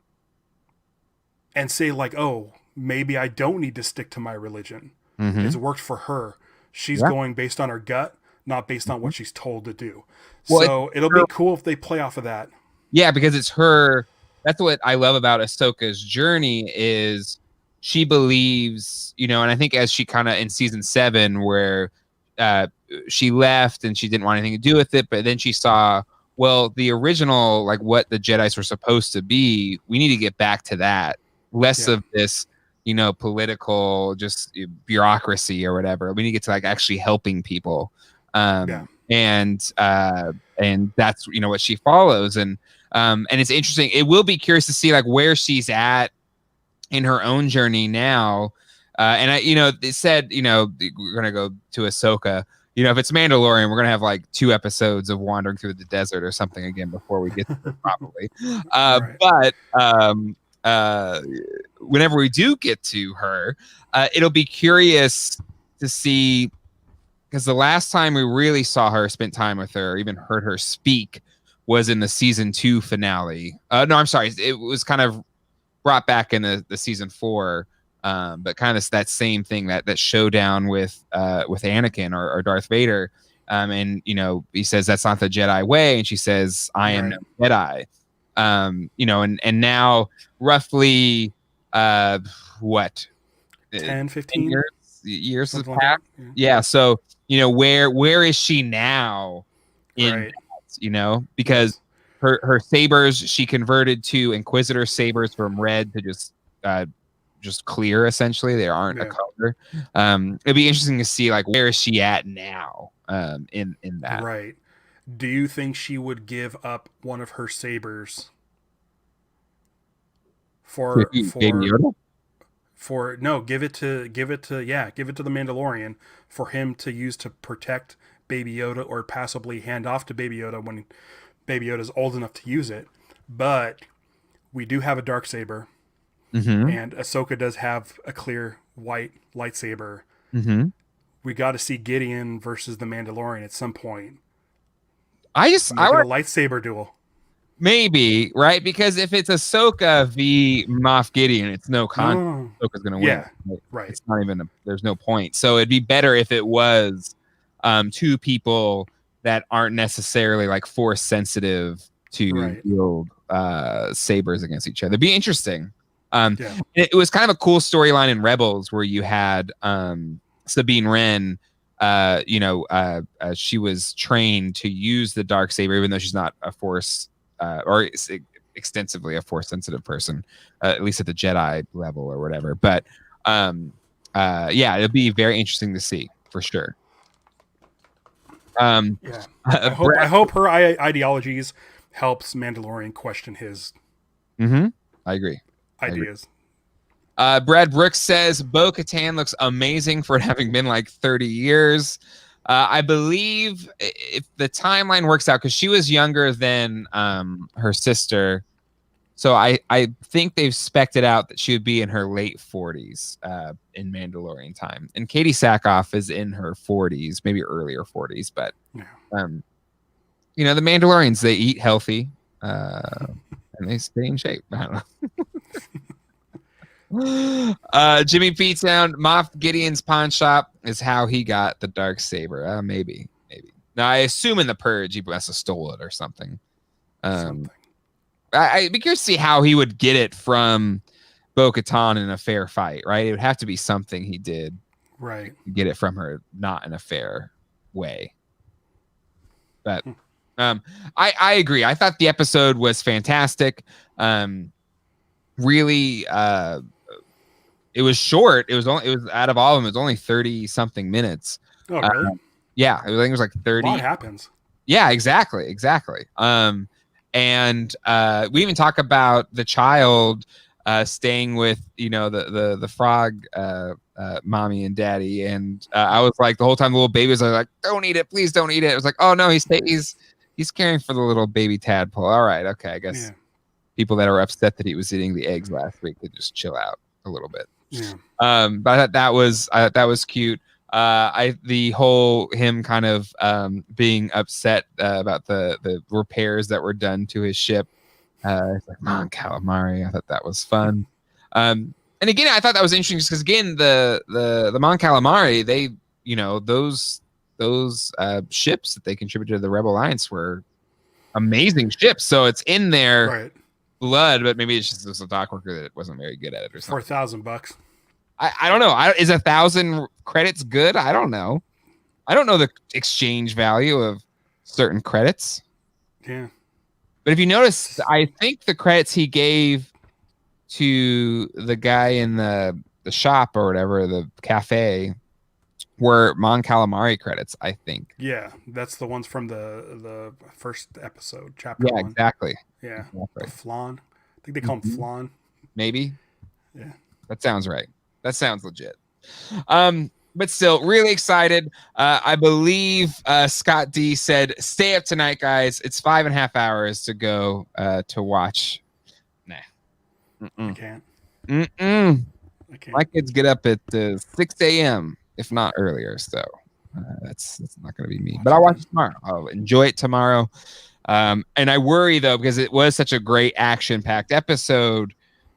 say like, oh, maybe I don't need to stick to my religion. It's worked for her. She's going based on her gut, not based on what she's told to do. Well, so it'll be cool if they play off of that. Yeah, because it's her that's what I love about Ahsoka's journey is she believes, and I think as she kind of in season 7 where she left and she didn't want anything to do with it, but then she saw, well, the original, like what the Jedis were supposed to be, we need to get back to that. Less of this, political, just bureaucracy or whatever. We need to get to like actually helping people. And that's, what she follows. And it's interesting. It will be curious to see like where she's at in her own journey now. And they said, we're going to go to Ahsoka. If it's Mandalorian, we're going to have like 2 episodes of wandering through the desert or something again before we get to it, probably. But whenever we do get to her, it'll be curious to see, because the last time we really saw her, spent time with her, or even heard her speak, was in the season 2 finale. No, I'm sorry. It was kind of brought back in the season 4. But kind of that same thing, that showdown with Anakin or Darth Vader. And, he says, that's not the Jedi way. And she says, I am no Jedi. And now roughly, 10, 15 years have passed. Yeah. So, where is she now in that, because her sabers, she converted to Inquisitor sabers from red to just clear, essentially. They aren't a color. It'd be interesting to see like where is she at now in that. Right. Do you think she would give up one of her sabers for Baby Yoda? Give it to the Mandalorian for him to use to protect Baby Yoda, or possibly hand off to Baby Yoda when Baby Yoda's old enough to use it. But we do have a darksaber. Mm-hmm. And Ahsoka does have a clear white lightsaber. Mm-hmm. We got to see Gideon versus the Mandalorian at some point. I would a lightsaber duel. Maybe, right? Because if it's Ahsoka v Moff Gideon, it's no contest. Ahsoka's going to win. Yeah, right. It's not even there's no point. So it'd be better if it was 2 people that aren't necessarily like force sensitive to wield sabers against each other. It'd be interesting. It was kind of a cool storyline in Rebels where you had Sabine Wren. She was trained to use the darksaber, even though she's not a force or extensively a force sensitive person, at least at the Jedi level or whatever. But it'll be very interesting to see for sure. I hope her ideologies helps Mandalorian question his. Mm-hmm. I agree. Ideas. Brad Brooks says Bo-Katan looks amazing for it having been like 30 years. I believe if the timeline works out, because she was younger than her sister, so I think they've spec'd it out that she would be in her late 40s in Mandalorian time. And Katie Sackhoff is in her 40s, maybe earlier 40s, but the Mandalorians, they eat healthy and they stay in shape. I don't know. Jimmy P Town, Moff Gideon's pawn shop is how he got the darksaber. Maybe. Now I assume in the Purge he must have stole it or something. I'd be curious to see how he would get it from Bo-Katan in a fair fight, right? It would have to be something he did, right? To get it from her, not in a fair way. But I agree. I thought the episode was fantastic. Really. It was short. It was out of all of them, it was only 30 something minutes. Oh, really? Yeah, I think it was like 30. What happens? Yeah, exactly. And we even talk about the child staying with the frog mommy and daddy, and I was like the whole time the little baby was like, don't eat it, please don't eat it. It was like, oh no, he's caring for the little baby tadpole. All right, okay, I guess people that are upset that he was eating the eggs last week could just chill out a little bit. Yeah. But I thought that was cute. The whole him kind of being upset about the repairs that were done to his ship. It's like Mon Calamari. I thought that was fun. And again, I thought that was interesting because again, the Mon Calamari, they those ships that they contributed to the Rebel Alliance were amazing ships. So it's in there. Right. blood, but maybe it's just a dock worker that wasn't very good at it or something. For $1,000. I don't know. Is 1,000 credits good? I don't know. I don't know the exchange value of certain credits. Yeah. But if you notice, I think the credits he gave to the guy in the shop or whatever, the cafe, were Mon Calamari credits, I think. Yeah, that's the ones from the first episode, chapter 1. Yeah, exactly. Yeah, exactly. The flan. I think they call them flan. Maybe. Yeah, that sounds right. That sounds legit. But still, really excited. I believe Scott D said, "Stay up tonight, guys. It's 5.5 hours to go to watch." Nah, I can't. I can't. My kids get up at 6 a.m. if not earlier, so that's not going to be me. But I'll watch it tomorrow. I'll enjoy it tomorrow. And I worry though, because it was such a great action-packed episode.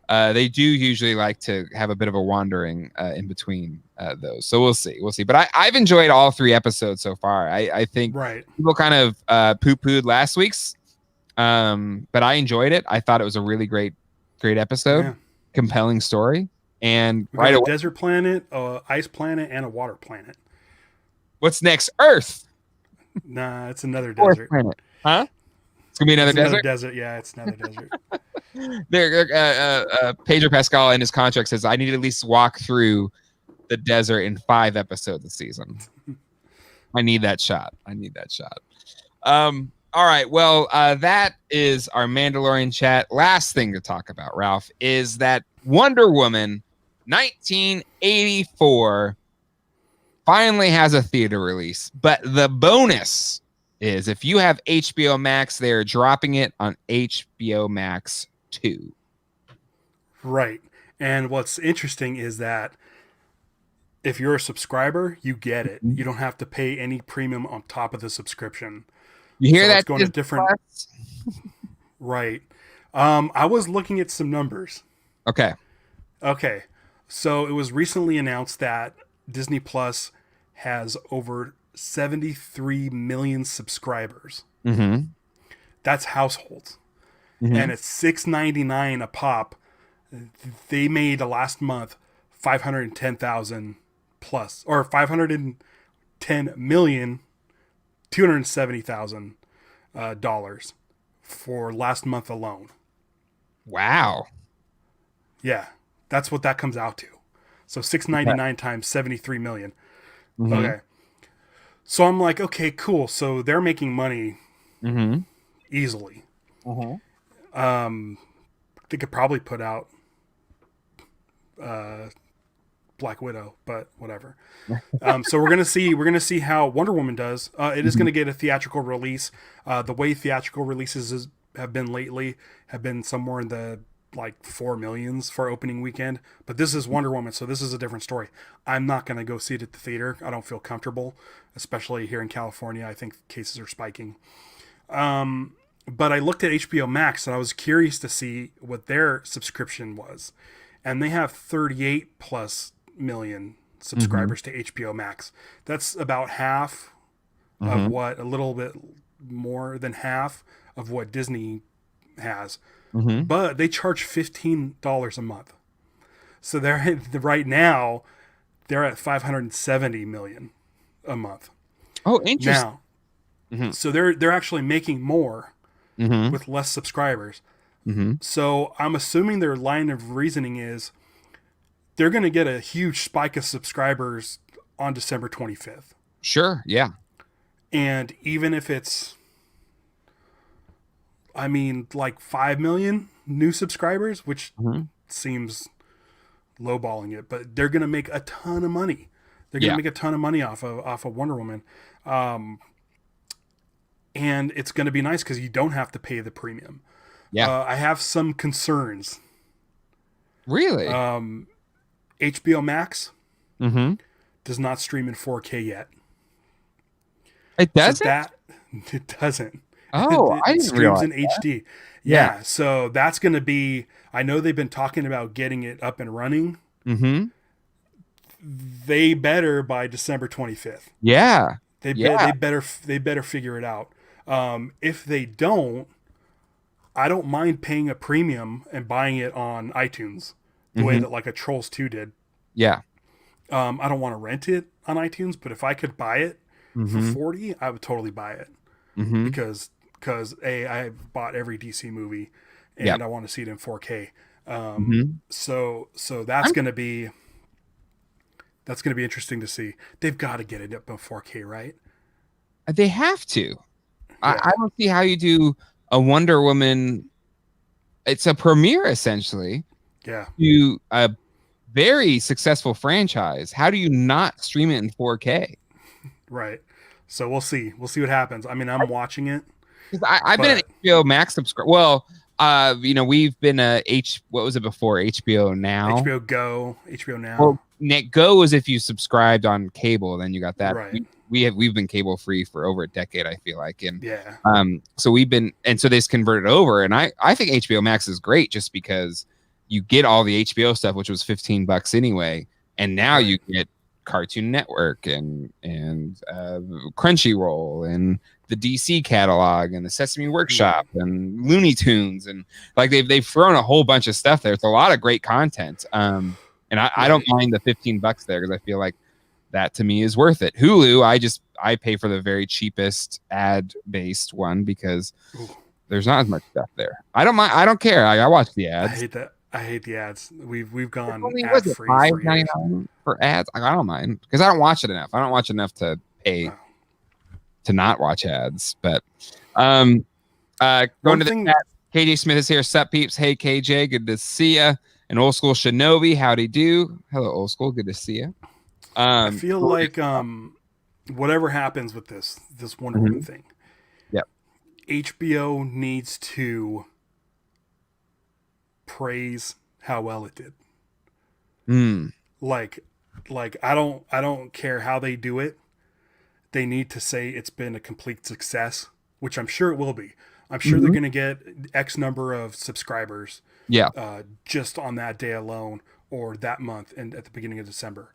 They do usually like to have a bit of a wandering in between those. So we'll see. But I've enjoyed all 3 episodes so far. I think people kind of poo-pooed last week's, but I enjoyed it. I thought it was a really great episode, compelling story, and we got a desert planet, a ice planet, and a water planet. What's next? Earth? Nah, it's another desert planet. Huh? It's gonna be another desert. Yeah, it's another desert. Pedro Pascal in his contract says I need to at least walk through the desert in 5 episodes a season. I need that shot. All right. Well, that is our Mandalorian chat. Last thing to talk about, Ralph, is that Wonder Woman 1984 finally has a theater release. But the bonus is if you have HBO Max, they're dropping it on HBO Max 2. Right. And what's interesting is that if you're a subscriber, you get it. You don't have to pay any premium on top of the subscription. You hear that? It's going to different. Right. I was looking at some numbers. Okay. So it was recently announced that Disney Plus has over 73 million subscribers. Mm-hmm. That's households. Mm-hmm. And it's $6.99 a pop. They made last month 510,000 plus, or 510,270,000 dollars for last month alone. Wow. Yeah, that's what that comes out to. So $6.99 times 73 million. Mm-hmm. Okay. So I'm like, okay, cool. So they're making money easily. They could probably put out Black Widow, but whatever. So we're gonna see how Wonder Woman does. It is gonna get a theatrical release. The way theatrical releases have been lately have been somewhere in the like 4 millions for opening weekend. But this is Wonder Woman, so this is a different story. I'm not gonna go see it at the theater. I don't feel comfortable, especially here in California. I think cases are spiking. But I looked at HBO Max and I was curious to see what their subscription was. And they have 38 plus million subscribers to HBO Max. That's about half of what, a little bit more than half of what Disney has. But they charge $15 a month. So they're right now, they're at 570 million a month. Oh, interesting. Now, so they're actually making more with less subscribers. So I'm assuming their line of reasoning is they're going to get a huge spike of subscribers on December 25th. Sure, yeah. And even if it's, I mean, like 5 million new subscribers, which seems lowballing it, but they're going to make a ton of money. They're going to make a ton of money off of Wonder Woman. And it's going to be nice because you don't have to pay the premium. Yeah. I have some concerns. Really? HBO Max does not stream in 4K yet. It doesn't? So it doesn't. Oh, it streams in HD. Yeah. So that's going to be, I know they've been talking about getting it up and running. They better by December 25th. Yeah. They better figure it out. If they don't, I don't mind paying a premium and buying it on iTunes the way that like a Trolls 2 did. Yeah. I don't want to rent it on iTunes, but if I could buy it for $40, I would totally buy it because I bought every DC movie and I want to see it in 4K. So that's going to be interesting to see. They've got to get it up in 4K, right? They have to. Yeah. I don't see how you do a Wonder Woman. It's a premiere essentially. Yeah. To a very successful franchise. How do you not stream it in 4K? Right. So we'll see. We'll see what happens. I mean, I'm watching it. I've been an HBO Max subscriber. Well, we've been what was it before? HBO Now. HBO Now. Well, Go is if you subscribed on cable, then you got that. Right. We've been cable free for over a decade, I feel like. And yeah. So they've converted over, and I think HBO Max is great just because you get all the HBO stuff, which was $15 anyway, and now you get Cartoon Network and Crunchyroll and the DC catalog and the Sesame Workshop and Looney Tunes, and like they've thrown a whole bunch of stuff there. It's a lot of great content. And I don't mind the $15 there because I feel like that to me is worth it. Hulu, I pay for the very cheapest ad-based one because there's not as much stuff there. I don't mind. I don't care. I watch the ads. I hate that. I hate the ads. We've gone ad free for ads. I don't mind because I don't watch it enough. I don't watch enough to pay to not watch ads. But going to the chat, KJ Smith is here. Sup peeps? Hey KJ, good to see ya. And Old School Shinobi, howdy do. Hello Old School, good to see ya. I feel like whatever happens with this Wonder Woman thing, HBO needs to praise how well it did. Like I don't care how they do it. They need to say it's been a complete success, which I'm sure it will be. I'm sure they're going to get X number of subscribers. Yeah. Just on that day alone or that month and at the beginning of December.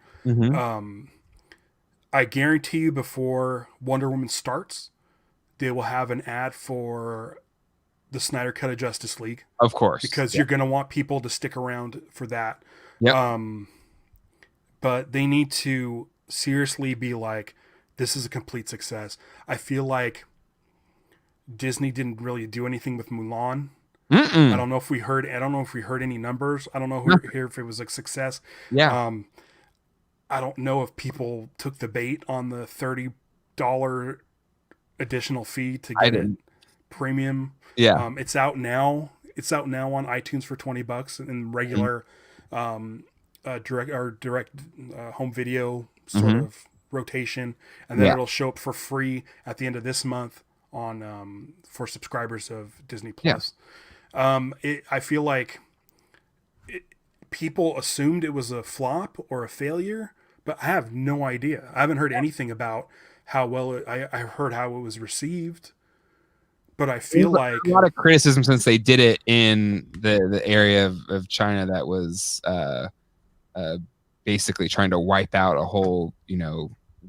I guarantee you before Wonder Woman starts, they will have an ad for the Snyder Cut of Justice League. Of course. Because you're going to want people to stick around for that. Yep. But they need to seriously be like, this is a complete success. I feel like Disney didn't really do anything with Mulan. I don't know if we heard any numbers. I don't know if it was a success. Yeah. I don't know if people took the bait on the $30 additional fee to get it premium. Yeah. It's out now. It's out now on iTunes for $20 in regular direct home video sort of rotation, and then it'll show up for free at the end of this month on for subscribers of Disney Plus. I feel like people assumed it was a flop or a failure, but I have no idea. I haven't heard anything about how well I heard how it was received, but I feel like a lot of criticism since they did it in the area of China that was basically trying to wipe out a whole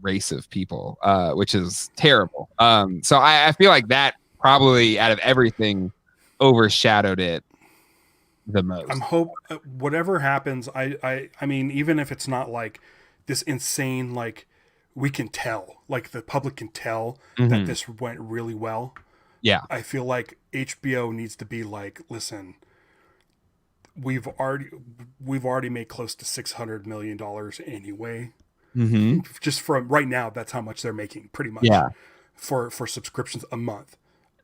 race of people, which is terrible. So I feel like that probably out of everything overshadowed it the most. I'm whatever happens, I mean, even if it's not like this insane, like we can tell, like the public can tell that this went really well. Yeah. I feel like HBO needs to be like, listen, we've already made close to $600 million anyway. Just from right now, that's how much they're making pretty much for subscriptions a month.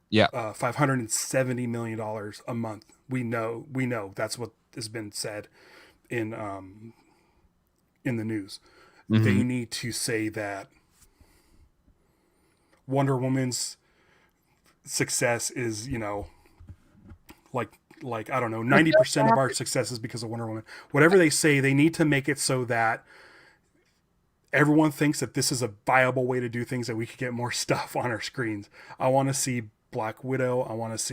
Yeah. $570 million a month. We know that's what has been said in the news. They need to say that Wonder Woman's success is, like I don't know, 90% of our success is because of Wonder Woman. Whatever they say, they need to make it so that everyone thinks that this is a viable way to do things, that we could get more stuff on our screens. I want to see Black Widow. I just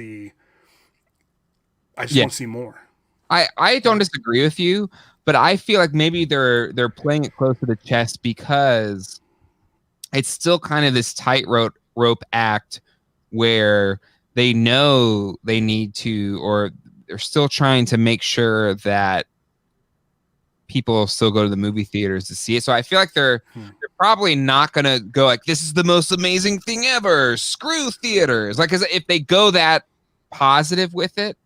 want to see more. I don't disagree with you, but I feel like maybe they're playing it close to the chest because it's still kind of this tightrope act where they know they need to, or they're still trying to make sure that people still go to the movie theaters to see it. So I feel like they're probably not going to go like, this is the most amazing thing ever. Screw theaters. Like, 'cause if they go that positive with it,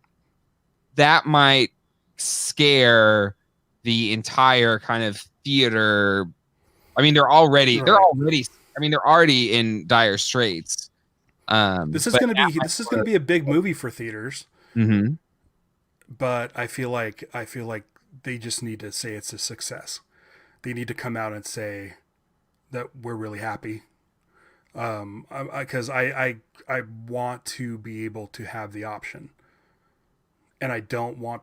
that might scare the entire kind of theater. I mean, they're already in dire straits. This is going to be a big movie for theaters. Mm-hmm. But I feel like they just need to say it's a success. They need to come out and say that we're really happy. Because I want to be able to have the option, and I don't want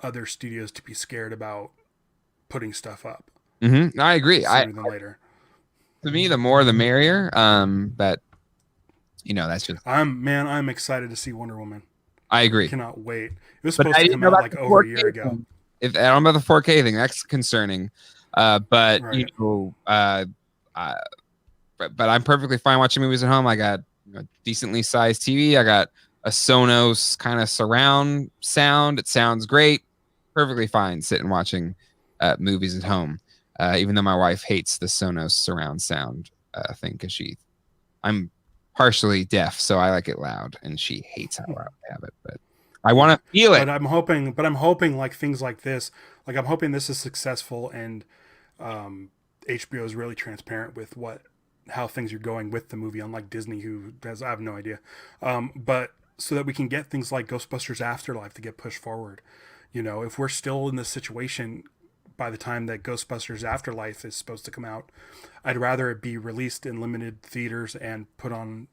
other studios to be scared about putting stuff up. Mm-hmm. I agree. Sooner than later. To me, the more the merrier. But that's just. I'm excited to see Wonder Woman. I agree. I cannot wait. It was supposed to come out like over a year ago. I don't know about the 4K thing. That's concerning. But right. But I'm perfectly fine watching movies at home. I got a decently sized TV. I got a Sonos kind of surround sound. It sounds great. Perfectly fine sitting watching movies at home. Even though my wife hates the Sonos surround sound thing because I'm partially deaf, so I like it loud, and she hates how loud I have it. But I want to feel it. But I'm hoping like things like this. Like I'm hoping this is successful, and HBO is really transparent with how things are going with the movie, unlike Disney, who has I have no idea. But so that we can get things like Ghostbusters Afterlife to get pushed forward. If we're still in this situation by the time that Ghostbusters Afterlife is supposed to come out, I'd rather it be released in limited theaters and put on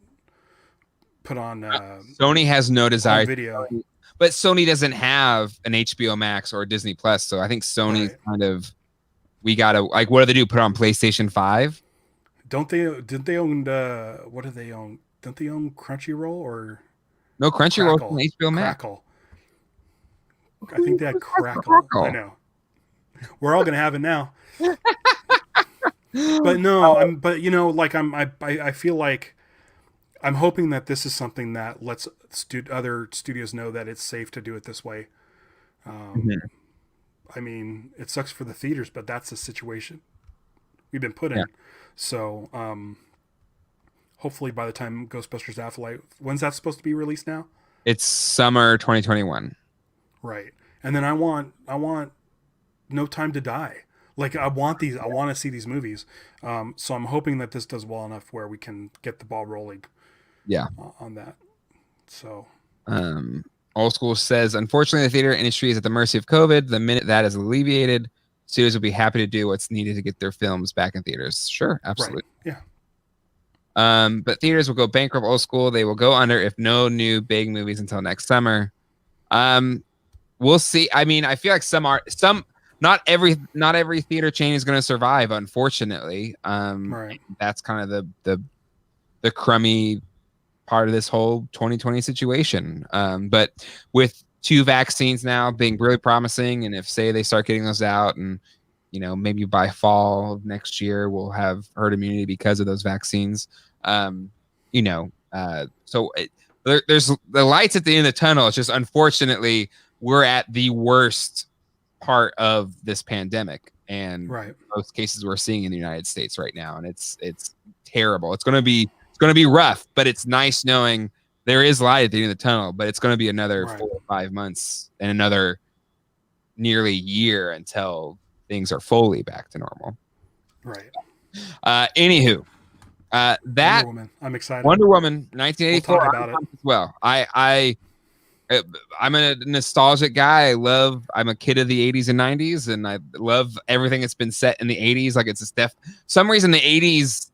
Sony has no desire video. But Sony doesn't have an HBO Max or Disney Plus, so I think Sony's kind of, we gotta, like, what do they do? Put it on PlayStation 5? Did they own what do they own? Don't they own Crunchyroll or no? Crunchyroll on HBO Max. Crackle. I think they had Crackle. I know. We're all gonna have it now. But no, I feel like I'm hoping that this is something that lets other studios know that it's safe to do it this way. I mean, it sucks for the theaters, but that's the situation we've been put in. So, hopefully by the time Ghostbusters Afterlife, when's that supposed to be released now? It's summer 2021. Right. And then I want No Time to Die. Like I want to see these movies. So I'm hoping that this does well enough where we can get the ball rolling. Yeah. On that. So. Old School says, unfortunately, the theater industry is at the mercy of COVID. The minute that is alleviated, studios will be happy to do what's needed to get their films back in theaters. Sure, absolutely. Right. Yeah. But theaters will go bankrupt. Old School, they will go under if no new big movies until next summer. We'll see. I mean, I feel like not every theater chain is going to survive, unfortunately. Right. That's kind of the crummy part of this whole 2020 situation. But with 2 vaccines now being really promising, and if say they start getting those out, and maybe by fall of next year we'll have herd immunity because of those vaccines. So there's the lights at the end of the tunnel. It's just unfortunately we're at the worst part of this pandemic, and most cases we're seeing in the United States right now, and it's terrible. It's going to be rough, but it's nice knowing there is light at the end of the tunnel. But it's going to be another 4 or 5 months and another nearly year until things are fully back to normal. Right. Anywho, that Wonder Woman. I'm excited. Wonder Woman, 1984. We'll talk about it as well. I'm a nostalgic guy. I'm a kid of the 80s and 90s, and I love everything that's been set in the 80s. Like it's some reason the 80s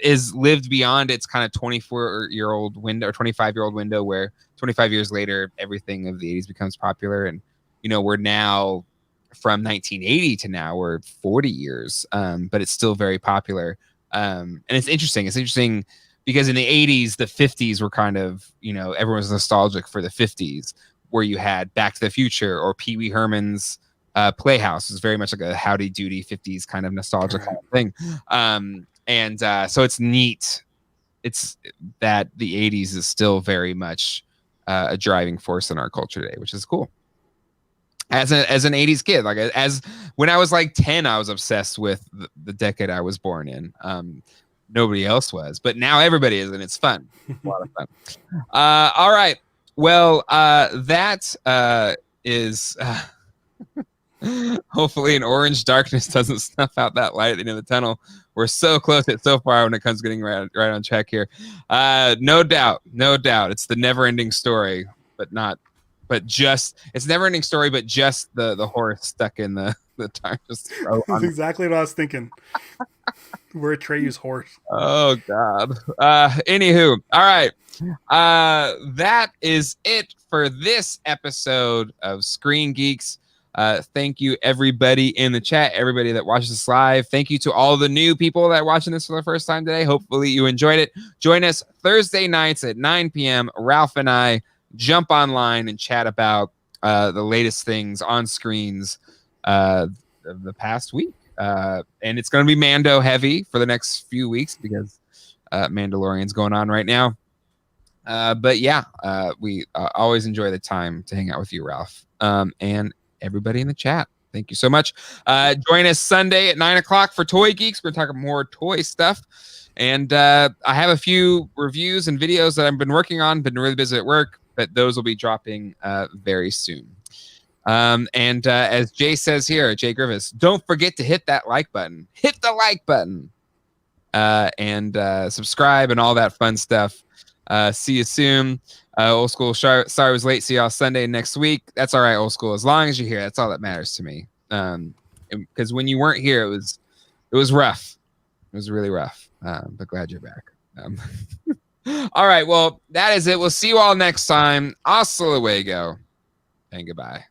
is lived beyond its kind of 24-year-old window or 25-year-old window, where 25 years later everything of the 80s becomes popular. And we're now from 1980 to now we're 40 years, but it's still very popular. And it's interesting because in the 80s, the 50s were kind of, everyone was nostalgic for the 50s, where you had Back to the Future or Pee Wee Herman's Playhouse. It was very much like a howdy doody 50s kind of nostalgic kind of thing. So it's neat it's that the 80s is still very much a driving force in our culture today, which is cool. As an 80s kid, like as when I was like 10, I was obsessed with the decade I was born in. Nobody else was, but now everybody is, and it's fun. It's a lot of fun. All right. Well, that is hopefully an orange darkness doesn't snuff out that light at the end of the tunnel. We're so close yet so far when it comes to getting right on track here. No doubt. It's the never-ending story, but just it's never-ending story, but just the horse stuck in the tire. That's exactly what I was thinking. We're Atreyu's horse. Oh God. Anywho, all right. That is it for this episode of Screen Geeks. Thank you everybody in the chat, everybody that watches this live. Thank you to all the new people that are watching this for the first time today. Hopefully you enjoyed it. Join us Thursday nights at 9 p.m. Ralph and I jump online and chat about the latest things on screens of the past week. And it's going to be Mando heavy for the next few weeks because Mandalorian's going on right now. But yeah, we always enjoy the time to hang out with you, Ralph. And everybody in the chat, thank you so much. Join us Sunday at 9 o'clock for Toy Geeks. We're talking more toy stuff. And I have a few reviews and videos that I've been working on, been really busy at work, but those will be dropping very soon. And as Jay says here, Jay Griffiths, don't forget to hit that like button. Hit the like button. And subscribe and all that fun stuff. See you soon. Old school, sorry I was late. See y'all Sunday next week. That's all right, old school. As long as you're here, that's all that matters to me. Because when you weren't here, it was rough. It was really rough. But glad you're back. All right, well, that is it. We'll see you all next time. Hasta luego, and goodbye.